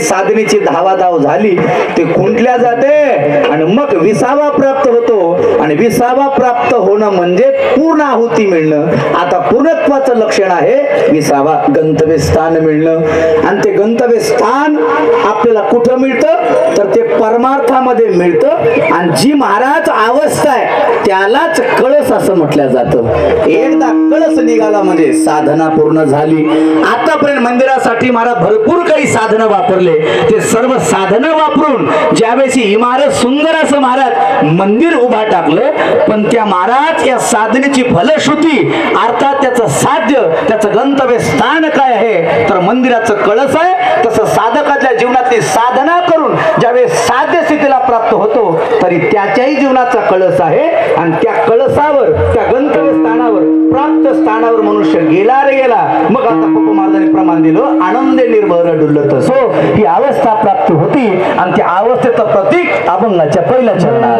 साधनेची धावाधाव झाली ते खुंटल्या जाते आणि मग विसावा प्राप्त होतो. आणि विसावा प्राप्त होणं म्हणजे पूर्ण आहुती मिळणं. आता पूर्णत्वाचं लक्षण आहे विसावा गंतव्य स्थान मिळणं. आणि ते गंतव्य स्थान आपल्याला कुठं मिळतं तर ते परमार्थामध्ये मिळतं. आणि जी महाराज अवस्था आहे त्यालाच कळस असं म्हटलं जातं. एकदा कळस निघाला म्हणजे साधना पूर्ण झाली. आतापर्यंत मंदिरासाठी महाराज भरपूर काही साधनं वापरले. ते सर्व साधनं वापरून ज्यावेळेस इमारत सुंदर असं महाराज मंदिर उभा टाकलं. पण त्या महाराज या साधनेची फलश्रुती अर्थात त्याचं साध्य त्याचं गंतव्य स्थान काय आहे तर मंदिराचं कळस आहे. तसं साधकाच्या जीवनातली साधना करून ज्यावेळेस साध्य स्थितीला प्राप्त होतो तरी त्याच्याही जीवनाचा कळस आहे. आणि त्या कळसावर त्या गंतव्य स्थानावर प्राप्त स्थानावर मनुष्य गेला रे गेला. मग आता पप्पू महाराजांनी प्रमाण दिलं आनंदे निर्भर डुलत सो ही अवस्था प्राप्त होती. आणि त्या अवस्थेचं प्रतीक अभंगाच्या पहिल्या चरणात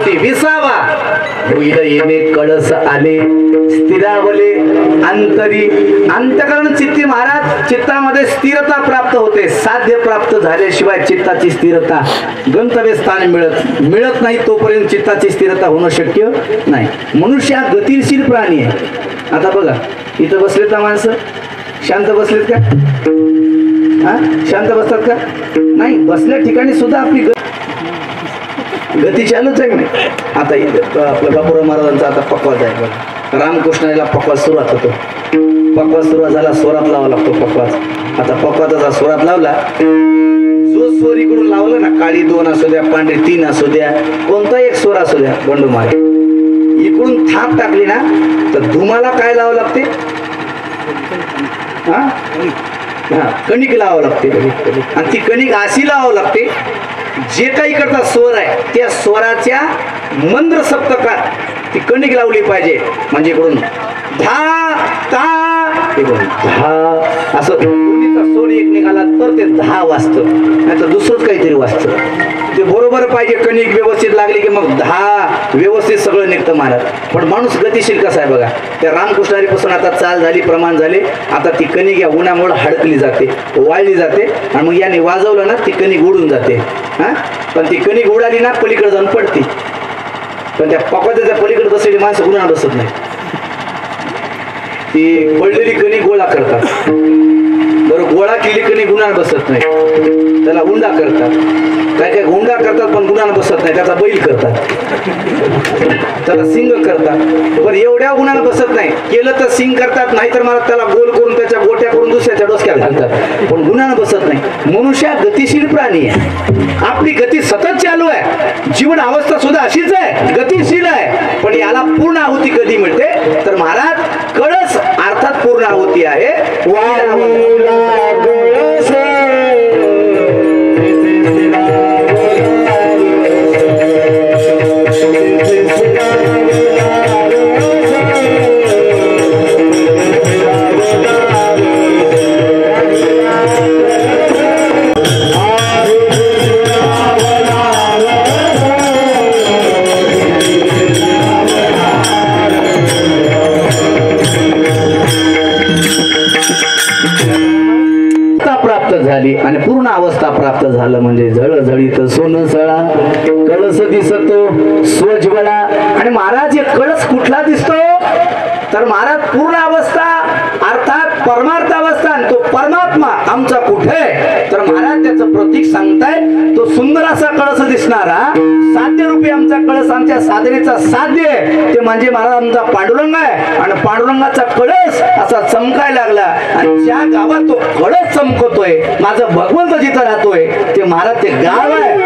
होती 20वा होईल येणे कळस आले स्थिरावले अंतरी अंतकरण चित्ती महाराज चित्तामध्ये स्थिरता प्राप्त होते. साध्य प्राप्त झाल्याशिवाय चित्ताची स्थिरता गंतव्य स्थान मिळत नाही तोपर्यंत चित्ताची स्थिरता होणं शक्य नाही. मनुष्य हा गतिशील प्राणी आहे. आता बघा इथं बसलेत ना माणसं शांत बसलेत का? हा शांत बसतात का? नाही. बसल्या ठिकाणी सुद्धा आपली गती चालूच आहे. नाही आता आपल्या बापूराव महाराजांचा आता पकवाज आहे बघा. रामकृष्णाला पकवाज सुरुवात होतो. पकवाज सुरुवात झाला स्वरात लावा लागतो पकवाज. आता पकवाजाचा स्वरात लावला जो स्वर इकडून लावला ना काळी 2 असू द्या पांढरी 3 असू द्या कोणता एक स्वर असू द्या बंडू मारे इकडून थाप टाकली ना तर धुमाला काय लावावं लागते? हा कणिक लावावं लागते आणि ती कणिक अशी लावावं लागते जे काही करता स्वर आहे त्या स्वराच्या मंद्र सप्तकात ती कणिक लावली पाहिजे. म्हणजे इकडून धा ता इकडून धा असं दोन्हीचा स्वर एक निघाला तर ते 10 वाजतं नाही तर दुसरंच काहीतरी वाजतं. ते बरोबर पाहिजे. कणिक व्यवस्थित लागली की मग 10 व्यवस्थित सगळं निघतं महाराज. पण माणूस गतिशील कसा आहे बघा. त्या रामकृष्णारीपासून आता चाल झाली प्रमाण झाले. आता ती कणिक या उन्हामुळे हडकली जाते वाळली जाते आणि मग याने वाजवलं ना ती कणिक उडून जाते. हा पण ती कणिक उडाली ना पलीकडे जाऊन पडते. पण त्या पकवाजाच्या पलीकडे बसलेली माणसं उन्हा बसत नाही. ती पडलेली कणिक गोळा करतात. बरं गोळा केली कणिक गुन्हा बसत नाही त्याला हुंडा करतात. काय काय हुंडा करतात पण गुन्हा बसत नाही त्याचा बैल करतात त्याला सिंग करतात. पण एवढ्या गुन्हा बसत नाही. केलं तर सिंग करतात नाहीतर मला त्याला गोल करून त्याच्या गोट्या करून दुसऱ्याच्या डोसक्यात घालतात पण गुन्हा बसत नाही. मनुष्य गतिशील प्राणी आहे. आपली गती सतत चालू आहे. जीवन अवस्था सुद्धा अशीच आहे गतिशील आहे. पण याला पूर्ण आहुती कधी मिळते तर महाराज कळस अर्थात पूर्ण आहुती आहे. झाली आणि पूर्ण अवस्था प्राप्त झालं म्हणजे झळझळीत सोनं सळा कळस दिसतो स्वज्वला. आणि महाराज हे कळस कुठला दिसतो तर महाराज पूर्ण अवस्था अर्थात परमार्थ अवस्था तो परमात्मा आमचा कुठे तर महाराज त्याचं प्रतीक सांगताय. तो सुंदर असा कळस दिसणारा साध्य रूपी आमचा कळस आमच्या साधनेचा साध्य ते म्हणजे महाराज आमचा पांडुरंग आहे. आणि पांडुरंगाचा कळस असा चमकायला लागला आणि ज्या गावात तो कळस चमकतोय माझं भगवंत जिथं राहतोय ते महाराज ते गाव आहे.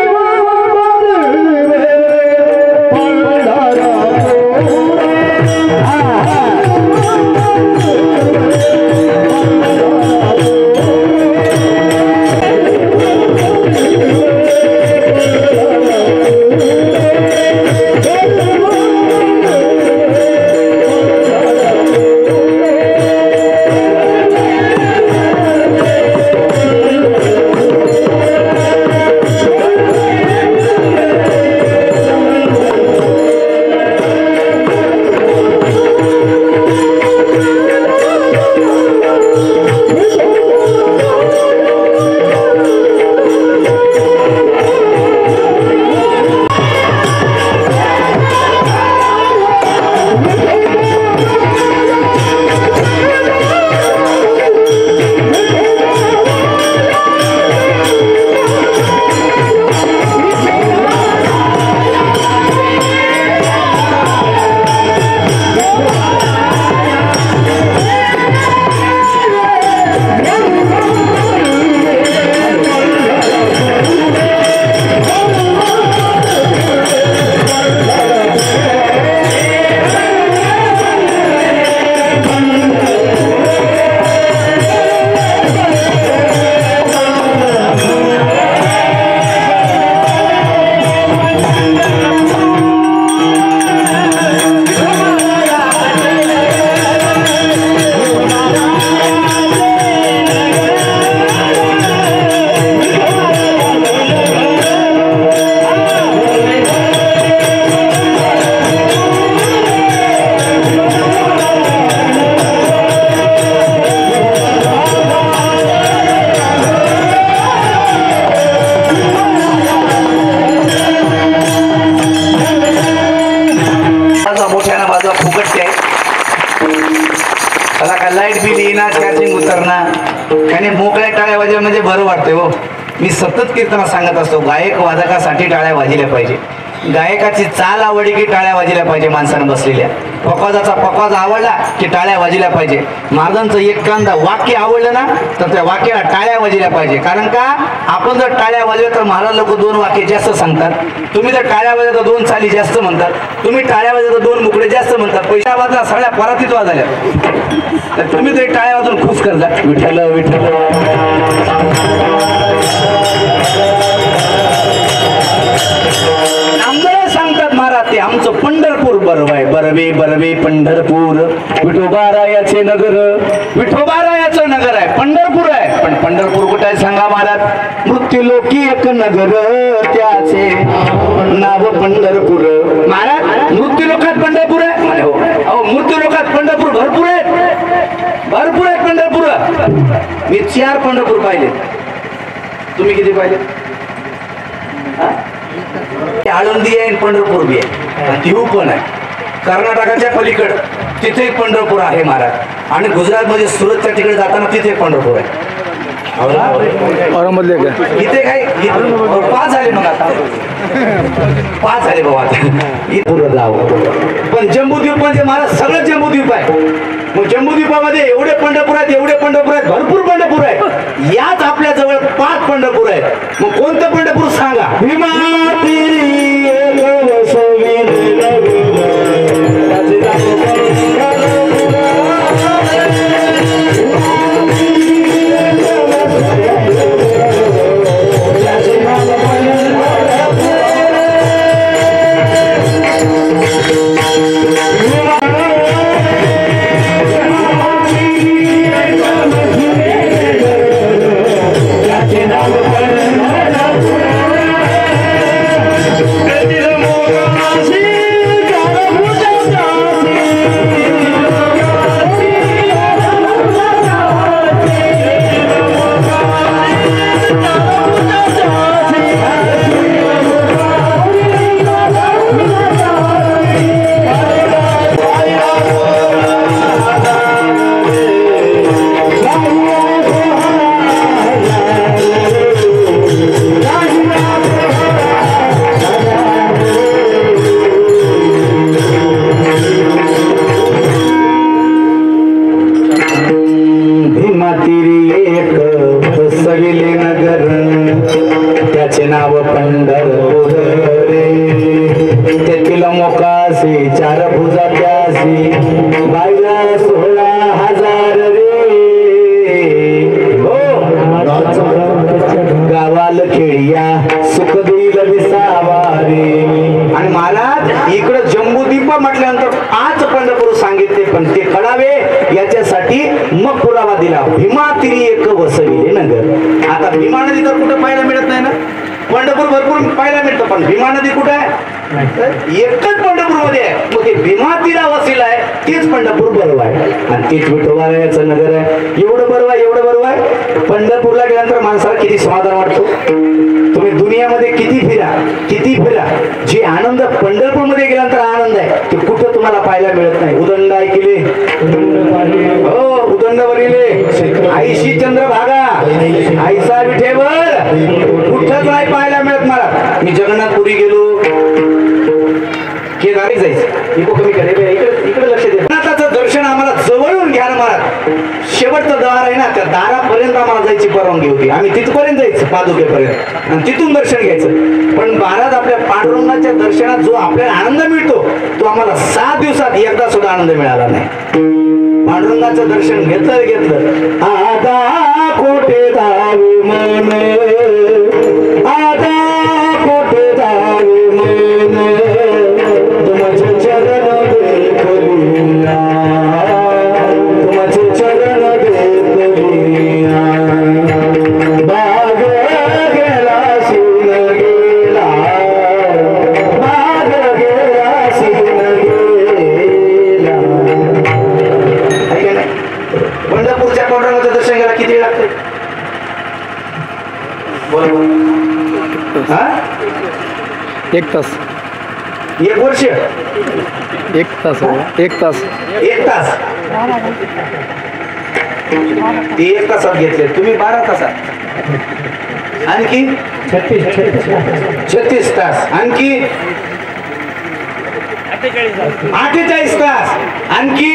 कट्टे आहे त्याला काय लाईट बिल येणार चार्जिंग उतरणार आणि मोकळ्या टाळ्या वाजल्या म्हणजे बरं वाटते हो. मी सतत कीर्तना सांगत असतो गायक वादकासाठी टाळ्या वाजल्या पाहिजे. गायकाची चाल आवडली की टाळ्या वाजल्या पाहिजे. माणसानं बसलेल्या पकवाजाचा पकवाज आवडला की टाळ्या वाजल्या पाहिजे. महाराजांचं एखादा वाक्य आवडलं ना तर त्या वाक्याला टाळ्या वाजल्या पाहिजे. कारण का आपण जर टाळ्या वाजल्या तर महाराज लोक 2 वाक्य जास्त सांगतात. तुम्ही जर टाळ्या वाजल्या तर 2 चाली जास्त म्हणतात. तुम्ही टाळ्या वाजल्या तर 2 मुकडे जास्त म्हणतात. पैसा वाजला सगळ्या परातीत वाजल्या तर तुम्ही तरी टाळ्या वाजून खुश करता. विठ्ठल विठ्ठल नामदेव सांगतात महाराज ते आमचं पंढरपूर बरवाय बरवे बरवे पंढरपूर विठोबारायाचे नगर. विठोबारायाचं नगर आहे पंढरपूर आहे. पण पंढरपूर कुठे आहे सांगा महाराज. मृत्यूलोकी एक नगर त्याचे नाव पंढरपूर. महाराज मृत्यूलोकात पंढरपूर आहे म्हणे. हो अहो मृत्यूलोकात पंढरपूर भरपूर आहेत. भरपूर आहेत पंढरपूर. मी 4 पंढरपूर पाहिले. तुम्ही किती पाहिले. आळंदी आहे पंढरपूर बी आहे. दिव पण आहे कर्नाटकाच्या पलीकडं तिथे एक पंढरपूर आहे महाराज. आणि गुजरातमध्ये सुरतच्या तिकडे जाताना तिथे एक पंढरपूर आहे. इथे काय 5 झाले मग आता 5 झाले बाबा आता जाव. पण जम्बूद्वीप म्हणजे महाराज सगळं जम्बूद्वीप आहे. मग जम्बूद्वीपामध्ये एवढे पंढरपूर आहेत एवढे पंढरपूर आहेत भरपूर पंढरपूर आहेत. याच आपल्या जवळ 5 पंढरपूर आहेत. मग कोणतं पंढरपूर सांगा. पंढरपूर भरपूर पाहायला मिळतं पण भीमा नदी कुठे आहे एकच पंढरपूर मध्ये आहे. मग ते भीमा तीरा वसीला आहे तेच पंढरपूर बरोबर आहे आणि तेच विठोबारायाचं नगर आहे. एवढं बरोबर एवढं बरोबर आहे. पंढरपूरला गेल्यानंतर माणसाला किती समाधान वाटतो. तुम्ही दुनियामध्ये किती फिरा जे आनंद पंढरपूर मध्ये गेल्यानंतर आनंद आहे ते कुठं तुम्हाला पाहायला मिळत नाही. उदंड ऐकले हो उदंडवरीले आईशी चंद्रभागा आईसा विठेवर कुठंच नाही पाहायला मिळत मला. मी जगन्नाथपुरी गेलो केदारी जायचं इको कमी करे इकडे लक्ष दे. जगन्नाथाचं दर्शन आम्हाला जवळून घ्या ना महाराज. शेवटचं दार आहे ना त्या दारापर्यंत आम्हाला जायची परवानगी होती. आम्ही तिथपर्यंत जायचं पादुकेपर्यंत आणि तिथून दर्शन घ्यायचं. पण महाराज आपल्या पांडुरंगाच्या दर्शनात जो आपल्याला आनंद मिळतो तो आम्हाला 7 दिवसात एकदा सुद्धा आनंद मिळाला नाही. पांडुरंगाचं दर्शन घेतलं आता कोठे जावे मन आता कोठे जावे मन तुमचे चरण देखलिया तुमचे चरण देखलिया बाग गेला सीन गेला बाग गेला सीन गेला. पंढरपूरच्या पांडुरंगाचं दर्शन घ्यायला किती वेळ लागते बरोबर. 1 तास 1 वर्ष 1 तास 1 तास 1 तास ते 1 तासात घेतले, तुम्ही 12 तासात. आणखी 36 तास. आणखी 48 तास. आणखी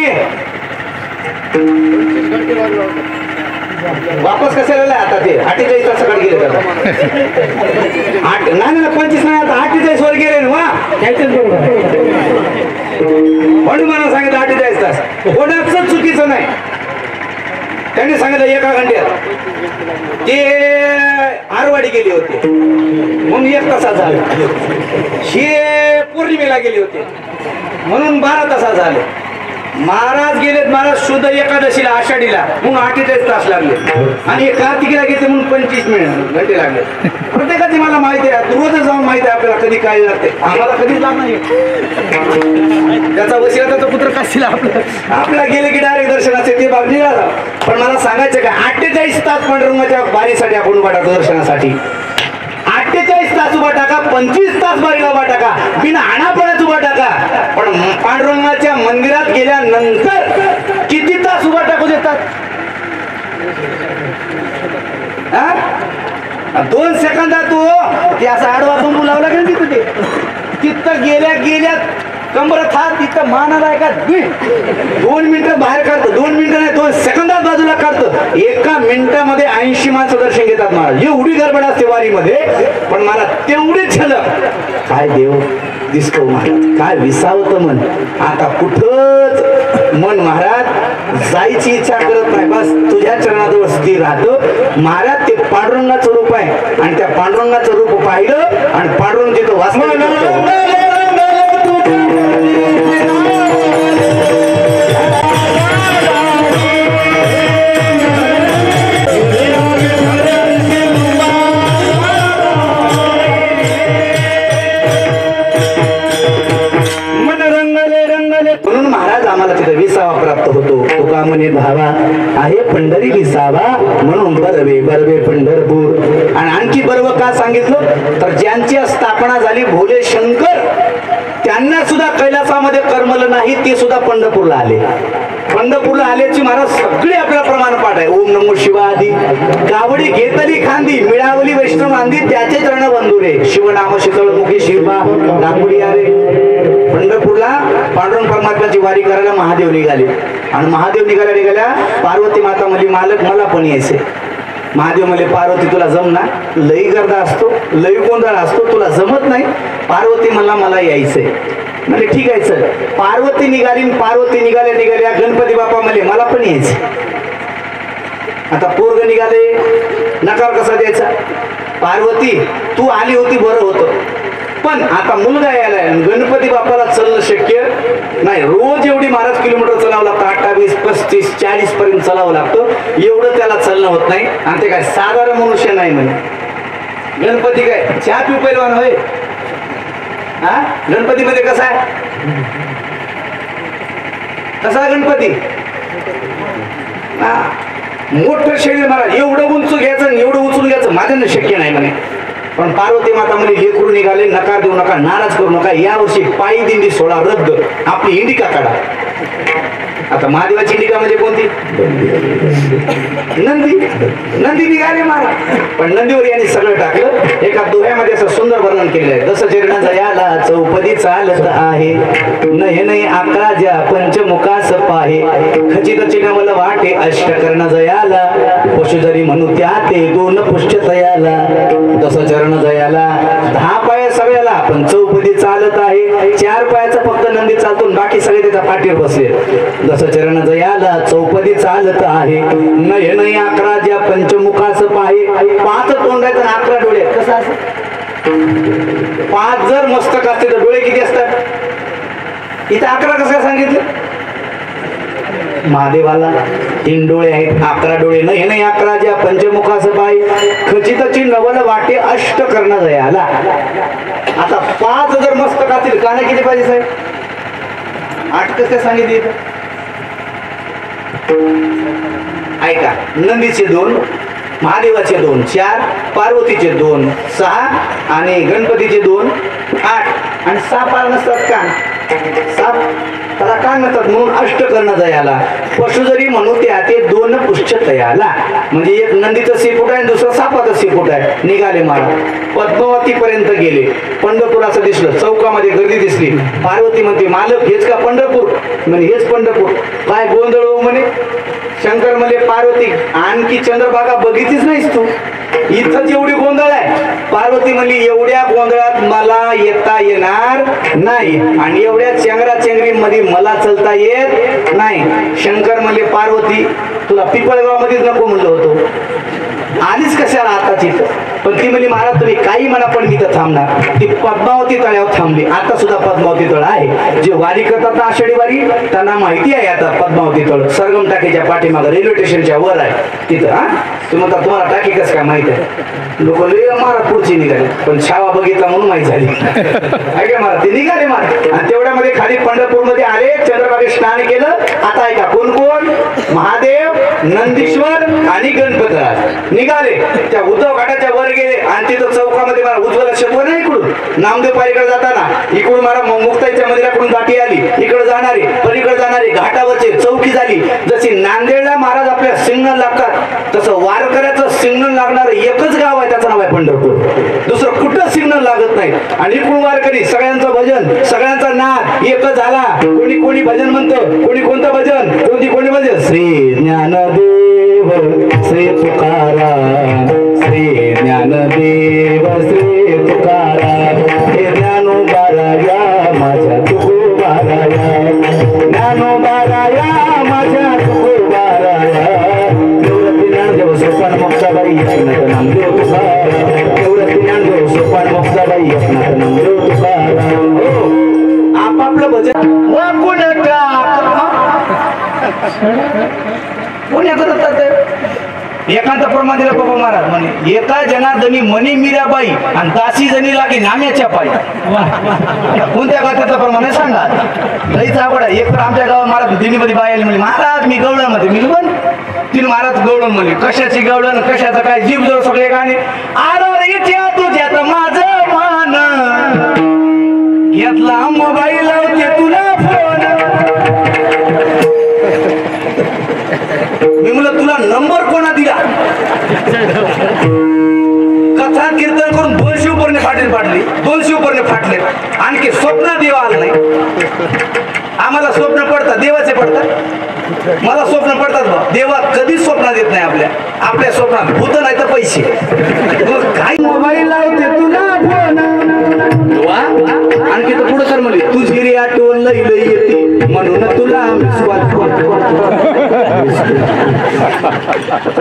वापस कशाला आता ते 48 तासाकडे गेले का? नाही 25 नाही, आता 48 वर गेले ना. म्हणून मला सांगितलं 48 तास. कोणाच चुकीचं नाही. त्यांनी सांगितलं 1 घंट्यात ते आरवाडी गेले होते म्हणून 1 तासात झाले. हे पौर्णिमेला गेले होते म्हणून 12 तासात झाले. महाराज गेलेत, महाराज शुद्ध एकादशीला आषाढीला म्हणून 48 तास लागले. आणि कार्तिकीला घेतले म्हणून 25 घंटे लागले. प्रत्येकाची मला माहिती आहे, रोजच जाऊन माहिती आहे आपल्याला कधी काय लागते. आम्हाला कधीच लागणार नाही. त्याचा वशिला त्याचा पुत्र काशीला आपला गेले की डायरेक्ट दर्शनाचे ते भाग निघाला. पण मला सांगायचं का 48 तास पांडुरंगाच्या बारीसाठी आपण उभा टाकतो दर्शनासाठी. 48 तास उभा टाका, 25 तास बारीला उभा टाका, बिना आणापणाच उभा टाका. पण पांडुरंगाच्या मंदिरात गेल्यानंतर किती तास उभा टाकू देतात? 2 सेकंदात तो ते असं आडवा बंबू लावला की तिथे तिथं गेल्या कंबरात हात तिथं मानाला आहे का 2 मिनिटं बाहेर काढतो. 2 मिनिटं नाही 2 सेकंदात बाजूला काढतो. 1 मिनिटामध्ये 80 माणसं दर्शन घेतात महाराज. एवढी गडबड असते वारीमध्ये. पण मला तेवढीच झलक काय देव दिसतो महाराज, काय विसावत मन. आता कुठंच मन महाराज जायची इच्छा करत नाही. बस तुझ्या चरणाजवळ स्थिर राहतो महाराज. ते पांडुरंगाचं रूप आहे आणि त्या पांडुरंगाचं रूप पाहिलं आणि पांडुरंग तिथं वाचलं. म्हणून महाराज आम्हाला तिथे विसावा प्राप्त होतो. तुका म्हणे भावा आहे पंढरी विसावा, म्हणून बरवे बरवे पंढरपूर. आणि आणखी बर्व का सांगितलं तर ज्यांची स्थापना झाली भोले शंकर त्यांना सुद्धा कैलासामध्ये करमलं नाही, ते सुद्धा पंढरपूरला आले. पंढरपूरला आल्याची महाराज सगळे आपल्याला प्रमाण पाठ आहे. ओम नमो शिवादी गावडी घेतली खांदी मिळावली वैष्णव आंदी त्याचे चरण बंधुरे शिवनाम शीतळमुखी शिरबा गांगुडी आरे. पंढरपूरला पांडुरंग परमात्म्याची वारी करायला महादेव निघाले. आणि महादेव निघाल्या पार्वती माता म्हणली मालक मला पण यायचे. महादेव म्हणले पार्वती तुला जमना, लई गर्दा असतो, लई गोंधळ असतो, तुला जमत नाही. पार्वती म्हणला मला यायचंय. म्हणजे ठीक आहे चल. पार्वती निघाल्या गणपती बाप्पा म्हणले मला पण यायचं. आता पोरग निघाले, नकार कसा द्यायचा? पार्वती तू आली होती बरं होतं, पण आता मुलगा यायला गणपती बाप्पाला चलणं शक्य नाही. रोज एवढी महाराज किलोमीटर चालावं लागतं, 28, 35, 40 पर्यंत चालावं लागतं. एवढं त्याला चालणं होत नाही. आणि ते काय साधारण मनुष्य नाही म्हणे. गणपती काय चहा पिऊ पैलवान होय? गणपतीमध्ये कसा आहे? कसा गणपती? मोठं शरीर महाराज, एवढं उंच घ्यायचं एवढं उचलून घ्यायचं माझ्यानं शक्य नाही म्हणे. पण पार्वती माता म्हणे लेकरू निघाले, नकार देऊ नका, नाराज करू नका. यावर्षी पायी दिंडी सोहळा रद्द, आपली इंडिका काढा. आता महादेवाची इंडिका म्हणजे कोणती? नंदी निघाले महाराज. पण नंदीवर यांनी सगळं टाकलं. एका दोह्यामध्ये असं सुंदर वर्णन केलेलं आहे. दस चरण जयाला चौपदी चालत आहे, नयने अकरा ज्या पंचमुखास पाहे, खचित चिन्हवल वाटे अष्ट कर्ण जयाला, पशु जरी म्हणू त्या ते 2 पुष्ट तयाला. दस चरण जयाला 10 पाय सगळ्याला, पण चौपदी चालत आहे. 4 पायाचा फक्त नंदी चालतो, बाकी सगळे त्याच्या पाठीवर बसले. दस चरण जयाला चौपदी चालत आहे, नयन 11 ज्या पंचमुखास पाहे. 5 तोंडात आणि 11 डोळे. कसं असं? 5 जर मस्तक असते तर डोळे किती असतात? इथे 11 कसं सांगितलं? महादेवाला 3 डोळे आहेत, 11 डोळे. नयन 11 ज्या पंचमुखास पाहे, खचितची नवल वाटे अष्ट कर्ण जयाला. आता 5 जर मस्तक असतील, काना किती पाहिजे साहेब? 8 कसं सांगितले? ऐका, नंदीचे 2, महादेवाचे 2, 4, पार्वतीचे 2, 6 आणि गणपतीचे 2. 8 आणि सापाला नसतात कान. साप त्याला कान नसतात म्हणून अष्ट कर्ण दयाला. पशु जरी म्हणू त्या ते 2 पुष्ठ तयाला. म्हणजे एक नंदीचं शेपूट आहे, दुसरं सापाचं शेपूट आहे. निघाले महाराज पद्मावती पर्यंत गेले. पंढरपूर असं दिसलं, चौकामध्ये गर्दी दिसली. पार्वती म्हणते मालक हेच का पंढरपूर? म्हणे हेच पंढरपूर. काय गोंधळ हो म्हणे. शंकर म्हणले पार्वती आणखी चंद्रभागा बघितलीच नाहीस तू, इथंच एवढी गोंधळ आहे. पार्वती म्हणली एवढ्या गोंधळात मला येता येणार नाही आणि एवढ्या चेंगरा चेंगरीमध्ये मला चलता येत नाही. शंकर म्हणले पार्वती तुला पिपळगाव मध्येच नको म्हणलं होतो, आलीच कशाला आताची? पण ती म्हणली महाराज तुम्ही काही म्हणा पण मी तर थांबणार. ती पद्मावती तळ्यावर थांबली. आता सुद्धा पद्मावती तळ आहे. जे वारी करतात ना आषाढी वारी त्यांना माहिती आहे आता पद्मावती तळ सरगम टाकीच्या पाठीमागं रेल्वे स्टेशनच्या वर आहे तिथं. हा तुम्ही म्हणता तुम्हाला टाकी कसं काय माहिती आहे? लोक लय महाराज पुढची निघाले पण छावा बघितला म्हणून माहिती झाली. ऐका महाराज ते निघाले महाराज आणि तेवढ्यामध्ये खाली पंढरपूरमध्ये आले. चंद्रभागेत स्नान केलं. आता ऐका कोण कोण? महादेव, नंदीश्वर आणि गणपतराज निघाले. त्या उद्धव घाटाच्या वर गेले आणि तिथं चौकामध्ये मला उज्ज्वला शब्द नाही इकडून नामदेव पारीकडे जाताना इकडून मला मुक्ताईच्या मंदिराकडून गाठी आली. इकडे जाणारे पलीकडे जाणारे घाटावरचे चौकी झाली. जशी नांदेडला महाराज आपल्या सिग्नल लागतात तसं वारकऱ्याचं सिग्नल लागणार एकच गाव आहे, त्याचं नाव आहे पंढरपूर. दुसरं कुठं सिग्नल लागत नाही. आणि इकडून वारकरी सगळ्यांचं भजन, सगळ्यांचा नाद एकच झाला. कोणी कोणी भजन म्हणतं, कोणी कोणतं भजन, कोणी भजन. श्री ज्ञानदेव श्री तुकाराम, श्री ज्ञानदेव श्री तुकाराम. हे ज्ञानोबाराया माझ्या तुकोबाराया, ज्ञानोबाराया माझ्या तुकोबाराया. निवृत्ती ज्ञानदेव सोपान मुक्ताबाई एकनाथ नामदेव तुकाराम, निवृत्ती ज्ञानदेव सोपान मुक्ताबाई एकनाथ नामदेव तुकाराम. हो आपापलं भजन वाकून कोण करतात? एकांत प्रमाणेला बाबा महाराज म्हणे एका जनार्दनी मनी मीराबाई आणि 10 जणी लागे नाम्याच्या पायी. कोणत्या गावाचा प्रमाणे सांगा. लईच आवड आहे. एक तर आमच्या गावात महाराज दिल्लीमध्ये बाई आली म्हणजे महाराज मी गवळण मध्ये मी पण तिने महाराज गवळण म्हणले कशाची गवळण कशाचं काय जीव जवळ सगळे गाणे आरोर इथे तुझ्यात माझं मान घेतला मोबाईल लावते तुला फोन. मी म्हणलं तुला नंबर कोणा दिला? कथा कीर्तन करून 200 उपरणे फाटली 200 उपरणे फाटले. आणखी स्वप्न देव आलं नाही. आम्हाला स्वप्न पडतात देवाचे पडतात. मला स्वप्न पडतात बा. देवा कधीच स्वप्न देत नाही आपल्या स्वप्नात भूत नाही तर पैसे. काही मोबाईल लावते तुला फोन आणखी तर पुढे तर म्हणले तुझी रे आठवण लई लई येते म्हणून तुला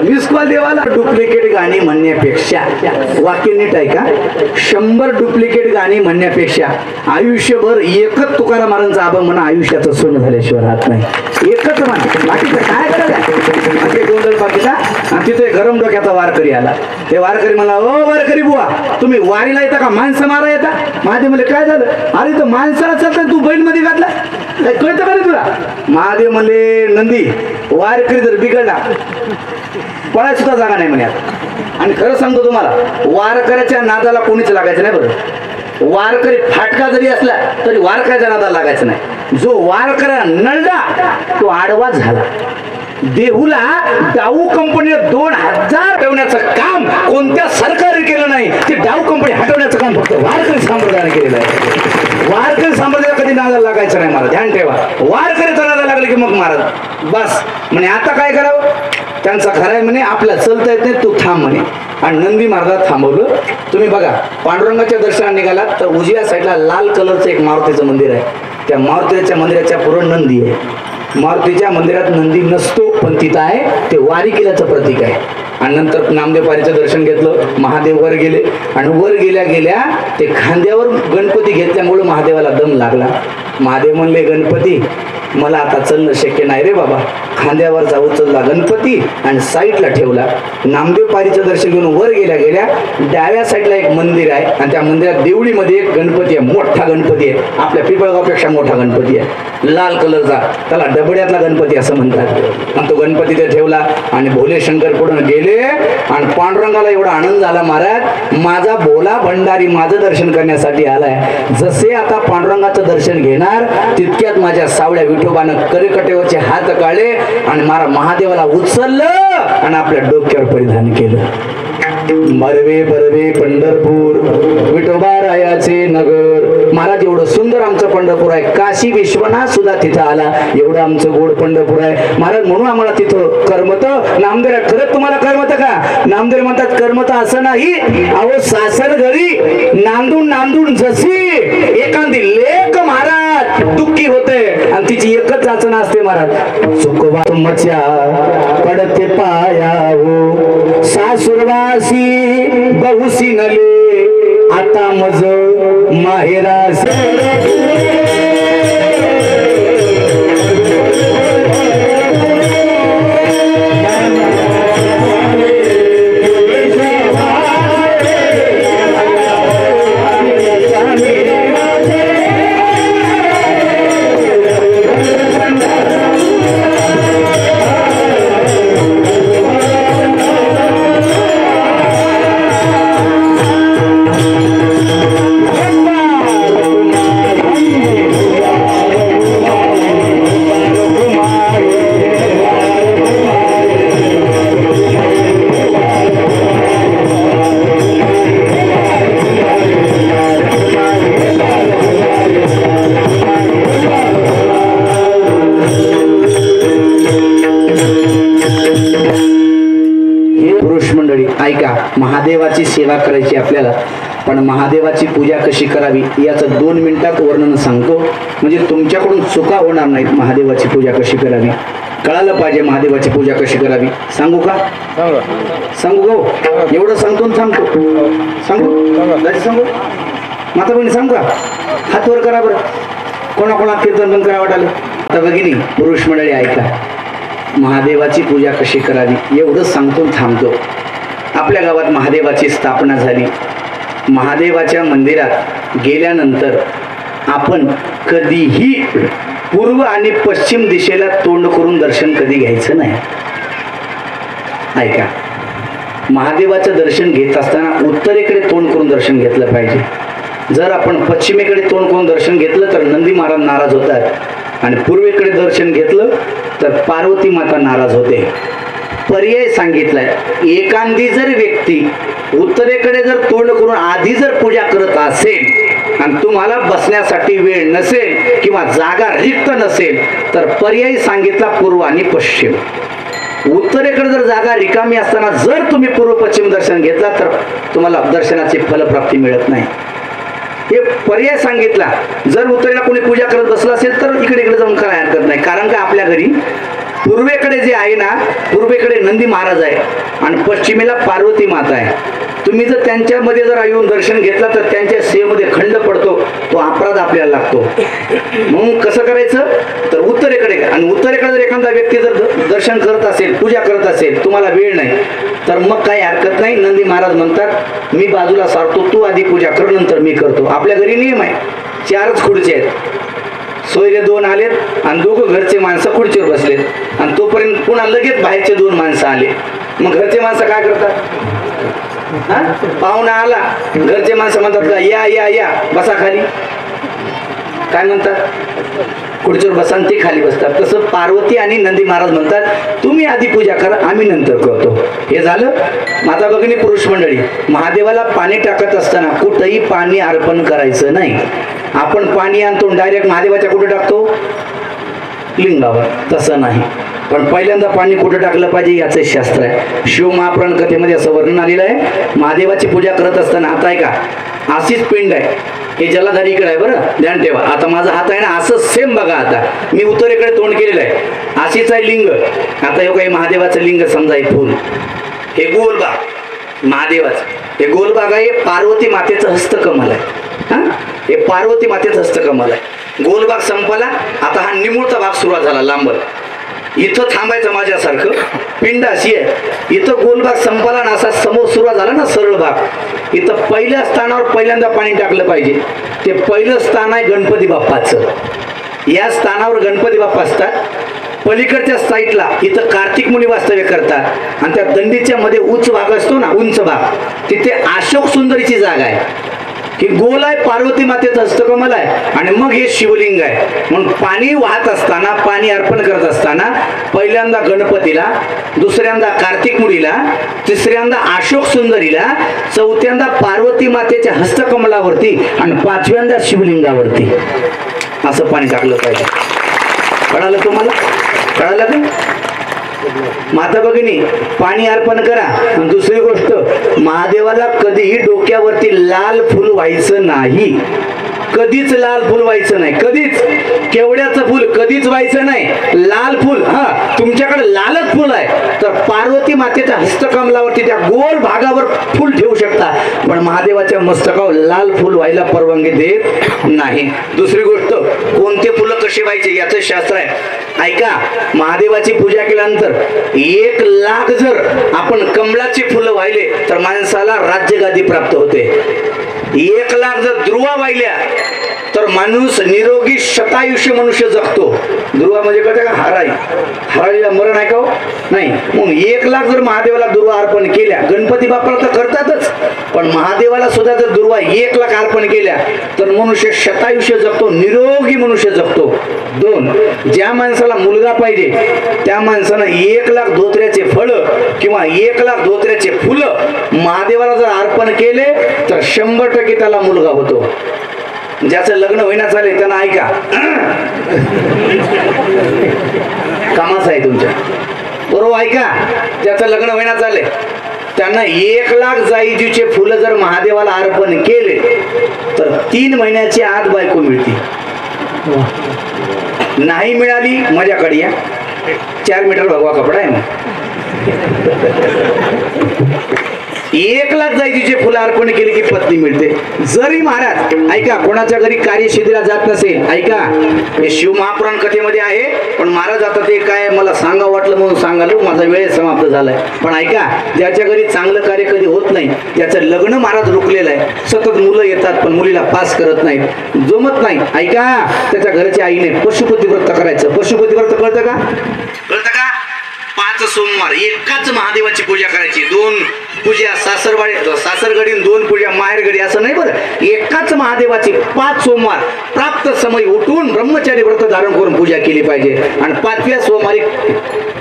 मिस कॉल देवाला. डुप्लिकेट गाणी म्हणण्यापेक्षा वाक्य नीट आहे का 100 डुप्लिकेट गाणी म्हणण्यापेक्षा आयुष्यभर एकच तुकाराम महाराजांचा आबा म्हणा आयुष्याचं सोनं झाल्याशिवाय राहत नाही. एकच म्हणा बाकीचं काय करायचं ते गोंधळ बाकीचा. आणि तिथे गरम डोक्याचा वारकरी आला. ते वारकरी म्हणला ओ वारकरी बुवा तुम्ही वारीला येता का माणसं मारा येता? महादेव म्हणले काय झालं? अरे तर माणसाला चालतं तू बैल मध्ये घातला कळतं का रे तुला? महादेव म्हणले नंदी वारकरी जर बिघडला पळायला सुद्धा जागा नाही म्हणे. आणि खरं सांगतो तुम्हाला वारकऱ्याच्या नादाला कोणीच लागायचं नाही. बरं वारकरी फाटका जरी असला तरी वारकऱ्याच्या नादाला लागायचं नाही. जो वारकऱ्या नळला तो आडवा झाला. देहूला डाऊ कंपनीने 2000 ठेवण्याचं काम कोणत्या सरकारने केलं नाही. ते डाऊ कंपनी हटवण्याचं काम फक्त वारकरी संप्रदायाने केलेलं आहे. वारकरी संप्रदायाला कधी नादाला लागायचं नाही. मला ध्यान ठेवा. वारकरीचा नादाला लागले की मग महाराज बस म्हणे आता काय करावं. त्यांचा खराय म्हणे आपल्याला चलता येत नाही तू थांब म्हणे. आणि नंदी महाराज थांबवलं. तुम्ही बघा पांडुरंगाच्या दर्शनाला निघालात तर उजव्या साईडला लाल कलरचं एक मारुतीचं मंदिर आहे. त्या मारुतीच्या मंदिराच्या पुढं नंदी आहे. मारुतीच्या मंदिरात नंदी नसतो पण तिथं आहे. ते वारी केल्याचं प्रतीक आहे. आणि नंतर नामदेव पारीचं दर्शन घेतलं. महादेव वर गेले आणि वर गेल्या गेल्या ते खांद्यावर गणपती घेतल्यामुळे महादेवाला दम लागला. महादेव म्हणले गणपती मला आता चलणं शक्य नाही रे बाबा. खांद्यावरचा उचलला गणपती आणि साईडला ठेवला. नामदेव पारीचं दर्शन घेऊन वर गेल्या डाव्या साईडला एक मंदिर आहे आणि त्या मंदिरात देवळीमध्ये एक गणपती आहे, मोठा गणपती आहे, आपल्या पिंपळगावपेक्षा मोठा गणपती आहे, लाल कलरचा, त्याला डबड्यातला गणपती असं म्हणतात. आणि तो गणपती ते ठेवला आणि भोले शंकर पुढे गेले आणि पांडुरंगाला एवढा आनंद झाला, महाराज माझा भोला भंडारी माझं दर्शन करण्यासाठी आलाय. जसे आता पांडुरंगाचं दर्शन घेणार तितक्यात माझ्या सावळ्या विठोबानं करकटेवरचे हात काढले आणि मला महादेवाला उचललं आणि आपल्या डोक्यावर परिधान केलं. मरवे परवे पंढरपूर विठोबारायाचे नगर. महाराज एवढं सुंदर आमचं पंढरपूर आहे, काशी विश्वनाथ सुद्धा तिथं आला, एवढं आमचं गोड पंढरपूर आहे महाराज. म्हणून आम्हाला तिथं करमत. नामदेव खरंच तुम्हाला करमत का? नामदेव म्हणतात करमत असं नाही, अहो सासर घरी नांदून नांदून जशी एखादी लेक महाराज दुःखी होते आणि तिची एकच चाचण असते महाराज, चुकवा तुमच्या पडते पायावो सासुरवासी बहुसी नले आता मज माहेरास. महादेवाची सेवा करायची आपल्याला, पण महादेवाची पूजा कशी करावी याचं 2 मिनिटात वर्णन सांगतो, म्हणजे तुमच्याकडून चुका होणार नाहीत. महादेवाची पूजा कशी करावी कळायला पाहिजे. महादेवाची पूजा कशी करावी सांगू का? सांगू गो? एवढं सांगतो थांबतो. सांगू सांगू माता बहिणी सांगू का? हात वर करा बरं. कोणाकोणात कीर्तन बंद करा वाटाले. आता भगिनी पुरुष मंडळी ऐका, महादेवाची पूजा कशी करावी एवढं सांगतो थांबतो. आपल्या गावात महादेवाची स्थापना झाली. महादेवाच्या मंदिरात गेल्यानंतर आपण कधीही पूर्व आणि पश्चिम दिशेला तोंड करून दर्शन कधी घ्यायचं नाही. ऐका, महादेवाचं दर्शन घेत असताना उत्तरेकडे तोंड करून दर्शन घेतलं पाहिजे. जर आपण पश्चिमेकडे तोंड करून दर्शन घेतलं तर नंदी महाराज नाराज होतात आणि पूर्वेकडे दर्शन घेतलं तर पार्वती माता नाराज होते. पर्याय सांगितलाय, एखादी जर व्यक्ती उत्तरेकडे जर तोंड करून आधी जर पूजा करत असेल आणि तुम्हाला बसण्यासाठी वेळ नसेल किंवा जागा रिक्त नसेल तर पर्याय सांगितला पूर्व आणि पश्चिम. उत्तरेकडे जर जागा रिकामी असताना जर तुम्ही पूर्व पश्चिम दर्शन घेतला तर तुम्हाला दर्शनाची फलप्राप्ती मिळत नाही. हे पर्याय सांगितला. जर उत्तरेला कोणी पूजा करत बसला असेल तर इकडे इकडे जाऊन करायला हरकत नाही, कारण का आपल्या घरी पूर्वेकडे जे आहे ना, पूर्वेकडे नंदी महाराज आहे आणि पश्चिमेला पार्वती माता आहे. तुम्ही जर त्यांच्यामध्ये जर येऊन दर्शन घेतला तर त्यांच्या सेवेमध्ये खंड पडतो, तो अपराध आपल्याला लागतो. म्हणून कसं करायचं तर उत्तरेकडे, आणि उत्तरेकडे जर एखादा व्यक्ती जर दर्शन करत असेल, पूजा करत असेल, तुम्हाला वेळ नाही तर मग काही हरकत नाही. नंदी महाराज म्हणतात मी बाजूला सारतो, तू आधी पूजा कर नंतर मी करतो. आपल्या घरी नियम आहे, 4च खुर्ची आहेत, सोयरे 2 आलेत आणि दोघं घरचे माणसं खुर्चीवर बसलेत आणि तोपर्यंत पुन्हा लगेच बाहेरचे 2 माणसं आले. मग घरचे माणसं काय करतात? पाहुणा आला, घरचे माणसं म्हणतात का या या या बसा खाली, काय म्हणतात खुर्चीवर बसा, ते खाली बसतात. तसं पार्वती आणि नंदी महाराज म्हणतात तुम्ही आधी पूजा करा, आम्ही नंतर करतो. हे झालं. माता भगिनी पुरुष मंडळी, महादेवाला पाणी टाकत असताना कुठंही पाणी अर्पण करायचं नाही. आपण पाणी आणतो डायरेक्ट महादेवाच्या कुठे टाकतो? लिंगावर. तसं नाही, पण पहिल्यांदा पाणी कुठं टाकलं पाहिजे याचं शास्त्र आहे. शिव महापुराण कथेमध्ये असं वर्णन आलेलं आहे. महादेवाची पूजा करत असताना, आता आहे का अशीच पिंड आहे, हे जलाधारी इकडे आहे बरं, ध्यान ठेवा. आता माझा हात आहे ना असं सेम बघा, आता मी उत्तरेकडे तोंड केलेलं आहे, अशीच आहे लिंग. आता हे काही महादेवाचं लिंग समजा हे फुल, हे गोलबाग महादेवाचं, हे गोलबाग आहे, पार्वती मातेचं हस्तकमल आहे. हा, हे पार्वती मातेचं हस्तकमल आहे. गोलबाग संपला, आता हा निमुळता भाग सुरुवात झाला लांबत. इथं थांबायचं माझ्यासारखं. पिंड अशी आहे, इथं गोलबाग संपाला ना असा समोर सुरुवात झाला ना सरळ भाग, इथं पहिल्या स्थानावर पहिल्यांदा पाणी टाकलं पाहिजे. ते पहिलं स्थान आहे गणपती बाप्पाचं. या स्थानावर गणपती बाप्पा असतात. पलीकडच्या साईडला इथं कार्तिक मुनी वास्तव्य करतात आणि त्या दंडीच्या मध्ये उंच भाग असतो ना, उंच भाग, तिथे अशोक सुंदरीची जागा आहे की गोल आहे, पार्वती मातेचं हस्तकमल आहे आणि मग हे शिवलिंग आहे. म्हणून पाणी वाहत असताना, पाणी अर्पण करत असताना पहिल्यांदा गणपतीला, दुसऱ्यांदा कार्तिक मुनीला, तिसऱ्यांदा अशोक सुंदरीला, चौथ्यांदा पार्वती मातेच्या हस्तकमलावरती आणि पाचव्यांदा शिवलिंगावरती असं पाणी टाकलं पाहिजे. कळालं तुम्हाला? कळालं का? माता भगिनी, पाणी अर्पण करा. आणि दुसरी गोष्ट, महादेवाला कधीही डोक्यावरती लाल फुल व्हायचं नाही. कधीच लाल फुल व्हायचं नाही, कधीच. केवड्याचं फुल कधीच व्हायचं नाही. लाल फुल, हा तुमच्याकडे लालच फुल आहे तर पार्वती मातेच्या हस्तकमलावरती त्या गोल भागावर फुल ठेवू शकता, पण महादेवाच्या मस्तकावर लाल फुल व्हायला परवानगी देत नाही. दुसरी गोष्ट, कोणते फुलं कसे व्हायचे याचं शास्त्र आहे. ऐका, महादेवाची पूजा केल्यानंतर 1 लाख जर आपण कमळाची फुलं वाहिले तर माणसाला राज्यगादी प्राप्त होते. 1 लाख जर दुर्वा वाहिल्या तर माणूस निरोगी शतायुष्य मनुष्य जगतो. दुर्वा म्हणजे कळतं का? हराळी. हराळीला मरण आहे का हो? नाही. मग 1 लाख जर महादेवाला दुर्वा अर्पण केल्या, गणपती बाप्पाला तर करतातच, पण महादेवाला सुद्धा जर दुर्वा 1 लाख अर्पण केल्या तर मनुष्य शतायुष्य जगतो, निरोगी मनुष्य जगतो. 2, ज्या माणसाला मुलगा पाहिजे त्या माणसानं 1 लाख धोत्र्याचे फळ किंवा 1 लाख धोत्र्याचे फुलं महादेवाला जर अर्पण केले तर 100% त्याला मुलगा होतो. ज्याचं लग्न होईना झाले त्यांना ऐका, कामाच आहे तुमच्या बरोबर. ऐका, ज्याचं लग्न होईना झाले त्यांना 1 लाख जाईजूचे फुलं जर महादेवाला अर्पण केले तर 3 महिन्याची आत बायको मिळते. नाही मिळाली माझ्याकडे या, 4 मीटर भगवा कपडा आहे. मग 1 लाख जाईजूचे फुलं अर्पण केले की पत्नी मिळते. जरी महाराज ऐका, कोणाच्या घरी कार्यसिद्धीला जात नसेल, ऐका, हे शिव महापुराण कथेमध्ये आहे, पण महाराज आता ते काय मला सांगावं वाटलं म्हणून सांगालो, माझा वेळ समाप्त झालाय. पण ऐका, ज्याच्या घरी चांगलं कार्य कधी होत नाही, त्याचं लग्न महाराज रुकलेलं आहे, सतत मुलं येतात पण मुलीला पास करत नाहीत, जमत नाही, ऐका, त्याच्या घरच्या आईने पशुपती व्रत करायचं. पशुपती व्रत कळतं का? कळतं का? 5 सोमवार एकाच महादेवाची पूजा करायची. 2 पूजा सासरगडी, 2 पूजा माहेरगडी, असं नाही बरं. एकाच महादेवाची 5 सोमवार प्राप्त समय उठून ब्रह्मचारी व्रत धारण करून पूजा केली पाहिजे आणि 5व्या सोमवारी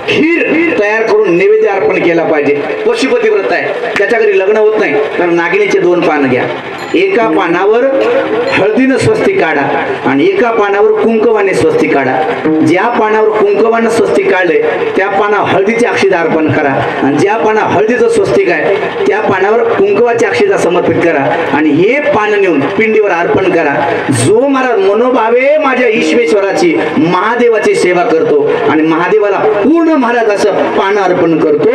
खीर तयार करून नैवेद्य अर्पण केला पाहिजे. पशुपती व्रत आहे, त्याच्या घरी लग्न होत नाही तर नागिनीचे 2 पानं घ्या. एका पानावर हळदीनं स्वस्तिक काढा आणि एका पानावर कुंकवाने स्वस्तिक काढा. ज्या पानावर कुंकवानं स्वस्तिक काढले त्या पानावर हळदीची अक्षता अर्पण करा आणि ज्या पानावर हळदीचं स्वस्तिक आहे त्या पानावर कुंकवाची अक्षता समर्पित करा आणि हे पान नेऊन पिंडीवर अर्पण करा. जो महाराज मनोभावे माझ्या ईश्वेश्वराची, महादेवाची सेवा करतो आणि महादेवाला पूर्ण महाराज असं पान अर्पण करतो,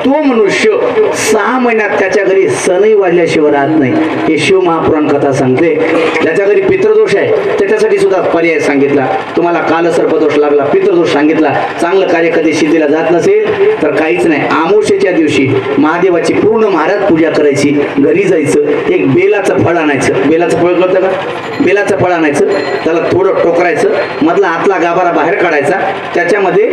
तो मनुष्य 6 महिन्यात त्याच्या घरी सणही वाजल्याशिवाय राहत नाही. हे शिव महापुराण कथा सांगते. ज्याच्या घरी पितृदोष आहे त्याच्यासाठी सुद्धा पर्याय सांगितला. तुम्हाला कालसर्पदोष लागला, पितृदोष सांगितला, चांगलं कार्य कधी सिद्धीला जात नसेल तर काहीच नाही. अमावस्येच्या दिवशी महादेवाची पूर्ण महाराज पूजा करायची. घरी जायचं, एक बेलाचं फळ आणायचं. बेलाचं फळ कळतं का? बेलाचं फळ आणायचं, त्याला थोडं टोकरायचं, मधला आतला गाभारा बाहेर काढायचा, त्याच्यामध्ये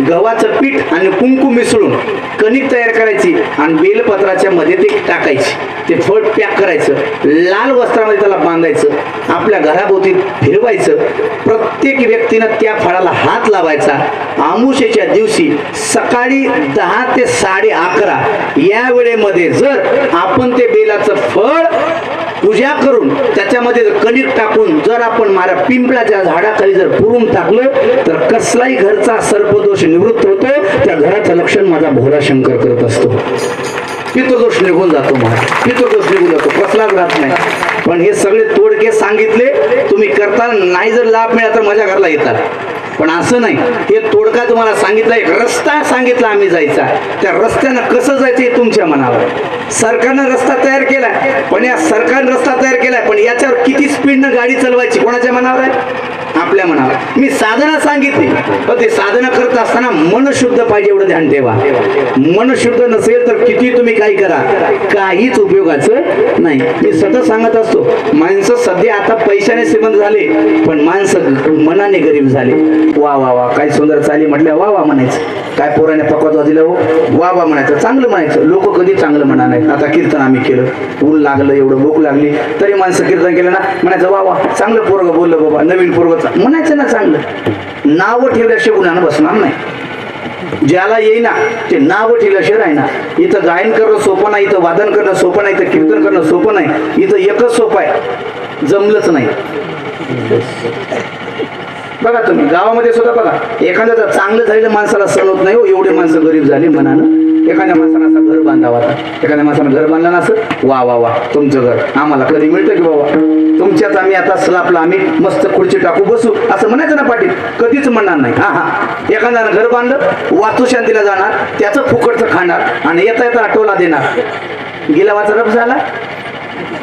गव्हाचं पीठ आणि कुंकू मिसळून कणिक तयार करायची आणि बेलपत्राच्या मध्ये ते टाकायची. ते फळ पॅक करायचं, लाल वस्त्रामध्ये त्याला बांधायचं, आपल्या घराभोवती फिरवायचं. प्रत्येक व्यक्तीनं त्या फळाला हात लावायचा. अमावस्येच्या दिवशी सकाळी 10 ते 11:30 या वेळेमध्ये जर आपण ते बेलाचं फळ पूजा करून त्याच्यामध्ये कणिक टाकून जर आपण मारा पिंपळाच्या झाडाखाली जर पुरून टाकलं तर कसलाही घरचा सर्पदोष निवृत्त होतो. त्या घराचं लक्षण माझा भोला शंकर करत असतो. पितृदोष निघून जातो, महाराज पितृदोष निघून जातो, कसलाच राहत नाही. पण हे सगळे तोडके सांगितले, तुम्ही करता नाही जर लाभ मिळाला तर माझ्या घरला येतात. पण असं नाही, हे तोडका तुम्हाला सांगितला, एक रस्ता सांगितला आम्ही जायचा, त्या रस्त्यानं कसं जायचं हे तुमच्या मनावर. सरकारनं रस्ता तयार केलाय, पण या सरकारनं रस्ता तयार केलाय, पण याच्यावर किती स्पीडनं गाडी चालवायची कोणाच्या मनावर आहे? आपल्या मनाला. मी साधना सांगितली, पण ते साधना करत असताना मन शुद्ध पाहिजे एवढं ध्यान ठेवा. मन शुद्ध नसेल तर किती तुम्ही काही करा, काहीच उपयोगाचं नाही. मी सतत सांगत असतो, माणसं सध्या आता पैशाने श्रीमंत झाले, पण माणसं मनाने गरीब झाले. वा वा वा, काय सुंदर चाली म्हटलं वा वा म्हणायचं, काय पोराने पकवत दिलं हो वा वा म्हणायचं, चांगलं म्हणायचं. लोक कधी चांगलं म्हणा नाही. आता कीर्तन आम्ही केलं, ऊन लागलं, एवढं भूक लागली, तरी माणसं कीर्तन केलं ना, म्हणायचं वा वा चांगलं पोरग बोललं बाबा, नवीन पोरग म्हणायचं ना. चांगलं नाव ठेवल्याशिवाय गुणानं बसणार नाही. ज्याला येईना ते नाव ठेवल्याशिवाय आहे ना. इथं गायन करणं सोपं नाही, इथं वादन करणं सोपं नाही, इथं कीर्तन करणं सोपं नाही. इथं एकच सोपं आहे, जमलंच नाही. बघा तुम्ही गावामध्ये सुद्धा बघा, एखाद्या चांगलं झालेलं माणसाला सण होत नाही हो, एवढे माणसं गरीब झाली मनानं. एखाद्या माणसानं असं घर बांधावं, एखाद्या माणसानं घर बांधलं ना, असं वा वा वा तुमचं घर आम्हाला कधी मिळतं की बाबा, तुमच्यात आम्ही आता स्लॅपला आम्ही मस्त खुर्ची टाकू बसू असं म्हणायचं ना पाटील, कधीच म्हणणार नाही. हा हा, एखाद्यानं घर बांधलं, वास्तुशांतीला जाणार, त्याचं फुकटचं खाणार आणि येता येता आठवला देणार. गिलावाचा रफ झाला,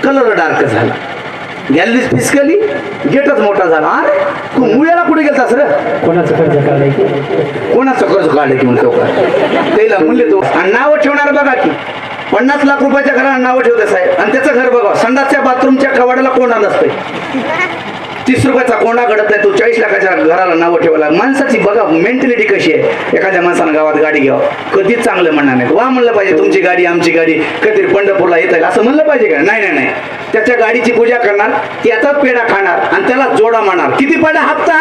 कलर डार्क झाला, गॅलरीज फिसकली, गेटच मोठा झाला. अरे तू मुळ्याला कुठे गेलतास रे? कोणाचं कर्ज काढलंय की कोणाचं कर्ज काढलं की म्हणतो का त्याला म्हणले तो. आणि नावं ठेवणार बघा की 50 लाख रुपयाच्या घराला नावं ठेवते साहेब, आणि त्याचं घर बघा, संडासच्या बाथरूमच्या कवाडाला कोंडा नसतंय, 30 रुपयाचा कोंडा घडत नाही, तो 40 लाखाच्या घराला नावं ठेवायला. माणसाची बघा मेंटॅलिटी कशी आहे. एखाद्या माणसानं गावात गाडी घ्यावं, कधीच चांगलं म्हणणार नाही. वा म्हणलं पाहिजे तुमची गाडी आमची गाडी, कधी पंढरपूरला येत आहे असं म्हणलं पाहिजे का? नाही नाही नाही. त्याच्या गाडीची पूजा करणार, त्याचाच पेढा खाणार आणि त्याला जोडा मारणार. किती पडला हप्ता?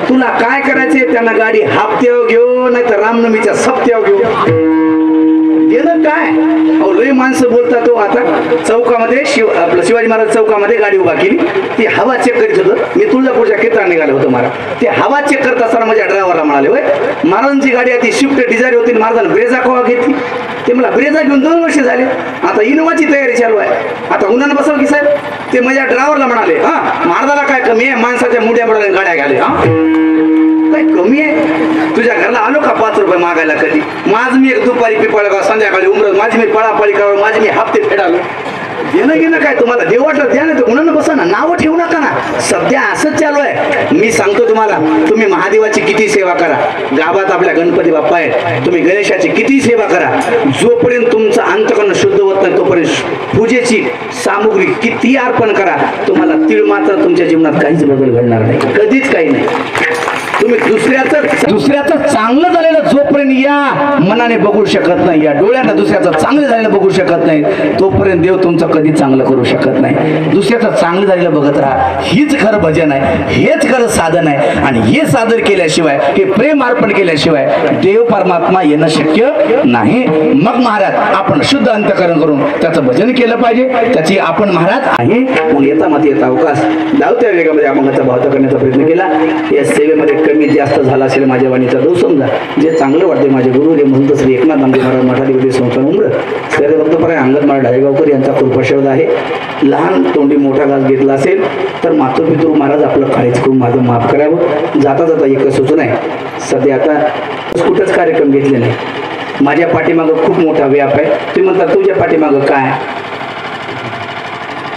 तुला काय करायचंय? त्यांना गाडी हप्त्यावर घेऊ नाही तर रामनवमीच्या सप्त्यावर घेऊ. गेलं काय? लय माणसं बोलतात तो. आता चौकामध्ये आपलं शिवाजी महाराज चौकामध्ये गाडी उभा केली, ती हवा चेक करीत होतं. मी तुळजापूरच्या कीर्तन निघालो होतो मला, ते हवा चेक करत असताना माझ्या ड्रायव्हरला म्हणाले, होय महाराजांची गाडी आहे ती स्विफ्ट डिझायर होती, महाराजांना ब्रेझा कवा घेतली? ते मला ब्रेझा घेऊन 2 वर्ष झाले, आता इनोवाची तयारी चालू आहे. आता उन्हानं बसव की साहेब? ते माझ्या ड्रायव्हरला म्हणाले, हा महाराजाला काय कमी आहे? माणसाच्या मुड्या पडायला गाड्या घाले, हा काय कमी आहे? तुझ्या घराला आलो का 5 रुपये मागायला कधी? माझ मी एक दुपारी पिपाळा संध्याकाळी उमरत, माझी मी पळापळी करावं, माझी मी हप्ते फेडालो. देणं घेणं काय तुम्हाला देव वाटलं द्या, नाही तर उन्हानं बसा ना, नावं ठेवू नका ना. सध्या असंच चालू आहे. मी सांगतो तुम्हाला, तुम्ही महादेवाची किती सेवा करा, गावात आपल्या गणपती बाप्पा आहेत, तुम्ही गणेशाची किती सेवा करा, जोपर्यंत तुमचं अंतकरण शुद्ध होत नाही तोपर्यंत पूजेची सामुग्री किती अर्पण करा, तुम्हाला तीळ मात्र तुमच्या जीवनात काहीच बदल घडणार नाही, कधीच काही नाही. तुम्ही दुसऱ्याचं चांगलं झालेलं जोपर्यंत या मनाने बघू शकत नाही, या डोळ्यानं दुसऱ्याचं चांगलं झालेलं बघू शकत नाही, तोपर्यंत देव तुमचं कधी चांगलं करू शकत नाही. दुसऱ्याचं चांगलं झालेलं बघत राहा, हीच खरं भजन आहे, हेच खरं साधन आहे. आणि हे सादर केल्याशिवाय, हे प्रेम अर्पण केल्याशिवाय देव परमात्मा येणं शक्य नाही. मग महाराज आपण शुद्ध अंतकरण करून त्याचं भजन केलं पाहिजे, त्याची आपण महाराज आहे. मग येता मत येता अवकाश धावत्या वेगामध्ये अभंगाचा भावता करण्याचा प्रयत्न केला. या सेवेमध्ये कमी जास्त झाला असेल माझ्या वाणीचा दोष समजा. जे चांगलं वाटते माझे गुरु जे म्हणतो श्री एकनाथ नामदेव महाराज मठाधिपती संस्थान उमर सर्व भक्तपराय अंगदमाळ ढाळेगावकर यांचा कृपा शब्द आहे. लहान तोंडी मोठा घास घेतला असेल तर मातृपितृ महाराज आपलं काळीच करून माझं माफ करावं. जाता जाता एकच सूचना आहे, सध्या आता कुठंच कार्यक्रम घेतले नाही. माझ्या पाठीमागं खूप मोठा व्याप आहे. तुम्ही म्हणता तुझ्या पाठीमागं काय?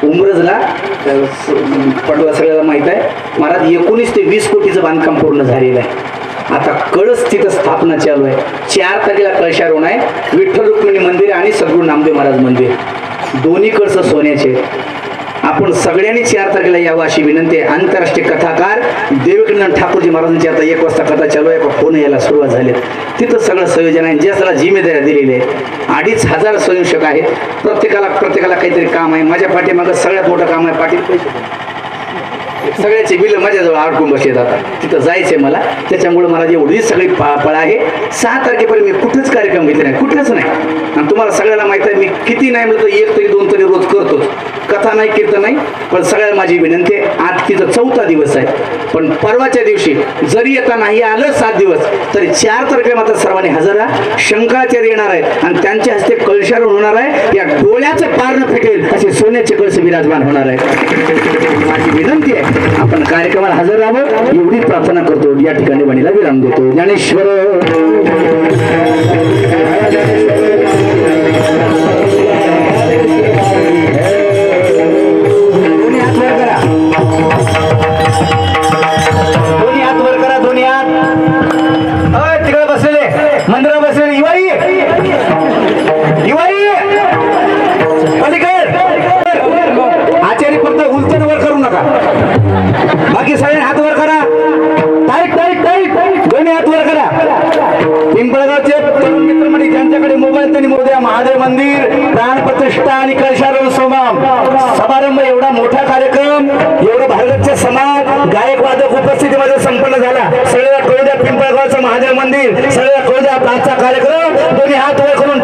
उमरजला पटवा सगळ्याला माहित आहे महाराज 19 ते 20 कोटीचं बांधकाम पूर्ण झालेलं आहे. आता कळस तिथं स्थापना चालू आहे. 4 तारखेला कळशारोहण आहे. विठ्ठल रुक्मिणी मंदिर आणि सद्गुरू नामदेव महाराज मंदिर, दोन्ही कळस सोन्याचे. आपण सगळ्यांनी 4 तारखेला यावं अशी विनंती आहे. आंतरराष्ट्रीय कथाकार देवकीनंद ठाकूरजी महाराजांची आता 1 वाजता कथा चालू आहे, फोन यायला सुरुवात झाली. तिथं सगळं संयोजन आहे, ज्याला जिम्मेदारी दिलेली आहे. 2500 स्वयंसेवक आहेत. प्रत्येकाला काहीतरी काम आहे. माझ्या पाठीमागं सगळ्यात मोठं काम आहे पाटील पैसे. सगळ्याचे बिल माझ्याजवळ अडकून बसले जातात. तिथं जायचंय मला, त्याच्यामुळे मला एवढी सगळी पळापळ आहे. 6 तारखेपर्यंत मी कुठेच कार्यक्रम घेतले नाही, कुठेच नाही. आणि तुम्हाला सगळ्याला माहिती आहे मी किती नाही म्हणतो 1 तरी 2 तरी रोज करतोच. कथा नाही कीर्तन नाही, पण सगळ्याला माझी विनंती आहे. आज तिथं 4था दिवस आहे, पण परवाच्या दिवशी जरी येता नाही आलं 7 दिवस तरी 4 तारखेला मात्र सर्वांनी हजर राहा. शंकराचार्य येणार आहेत आणि त्यांच्या हस्ते कळशारोहण होणार आहे. या डोळ्याचं पारणं फिटेल असे सोन्याचे कळस विराजमान होणार आहे. माझी विनंती आहे आपण कार्यक्रमाला हजर राहावं एवढी प्रार्थना करतो. या ठिकाणी वाणीला विराम देतो. ज्ञानेश्वर हात वर करा. प्रतिष्ठा आणि कळशारोहण समारंभ एवढा मोठा कार्यक्रम, एवढा भारतचे समाज गायक वादक उपस्थितीमध्ये संपन्न झाला. सगळ्या कळू द्या पिंपळगावचं महादेव मंदिर, सगळ्या कळू द्या आजचा कार्यक्रम. दोन्ही हात वर करून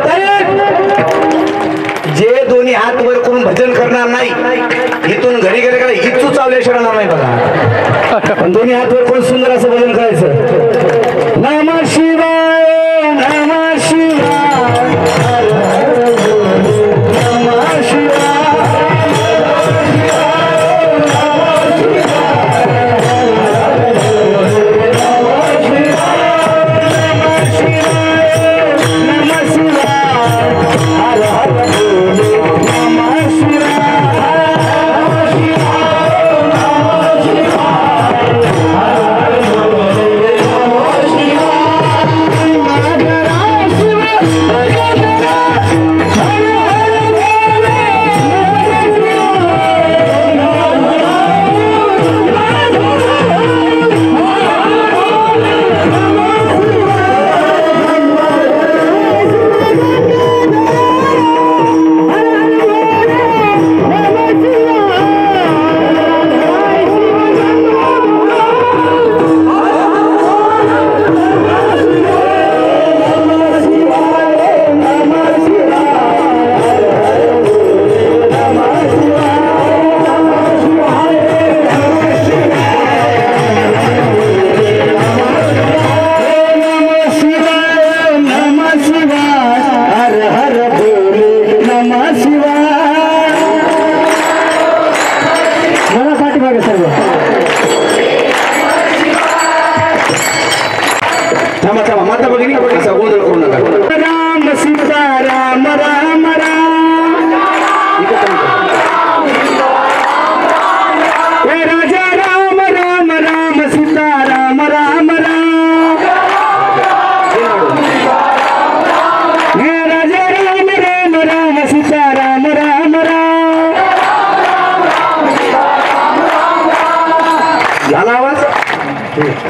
जे दोन्ही हात वर करून भजन करणार नाही, इथून घरी गेले का इच्छू चावल्याशिवाय राहणार नाही बघा. पण दोन्ही हात वर करून सुंदर असं भजन करायचं. नमः शिवाय नमः शिवाय नमः शिवाय.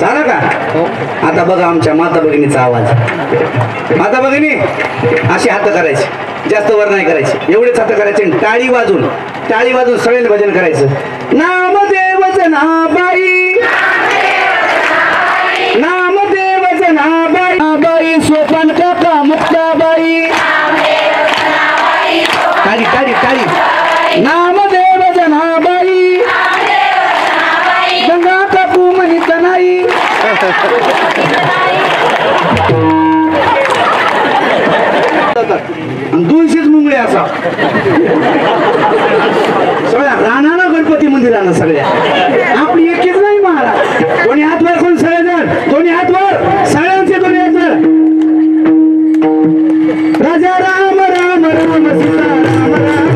झाला का? आता बघा आमच्या माता भगिनीचा आवाज. माता भगिनी अशी हात करायची, जास्त वर नाही करायची, एवढेच हात करायचे. टाळी वाजून सगळ्यांनी भजन करायचं. नामदेवच नाबाई, नामदेवच नाबाई, बाई सोपन काका मुक्ताबाई. टाळी टाळी टाळी. नामदेवच नाबाई, गंगा काकू म्हणित नाही. दोनशेच मुंगळे असा सगळ्या राहणार गणपती मंदिरानं सगळ्या आपली एकच नाही महाराज. दोन्ही हात वर कोण सगळेजण, दोन्ही हात वर, सगळ्यांचे दोन्ही हात वर. राजा राम राम राम सीता राम राम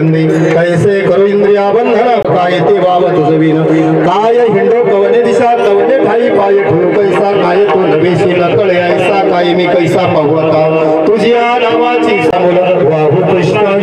बंदी कैसे करू इंद्रिया बंधन काय ते वाव तुझ विन काय हिंडो कवने दिशा कवने ठाई पाय ठेव कैसा काय तू नवेशी न कळे ऐसा काय मी कैसा पाहू आता तुझ्या नावाची समोर वाहू कृष्ण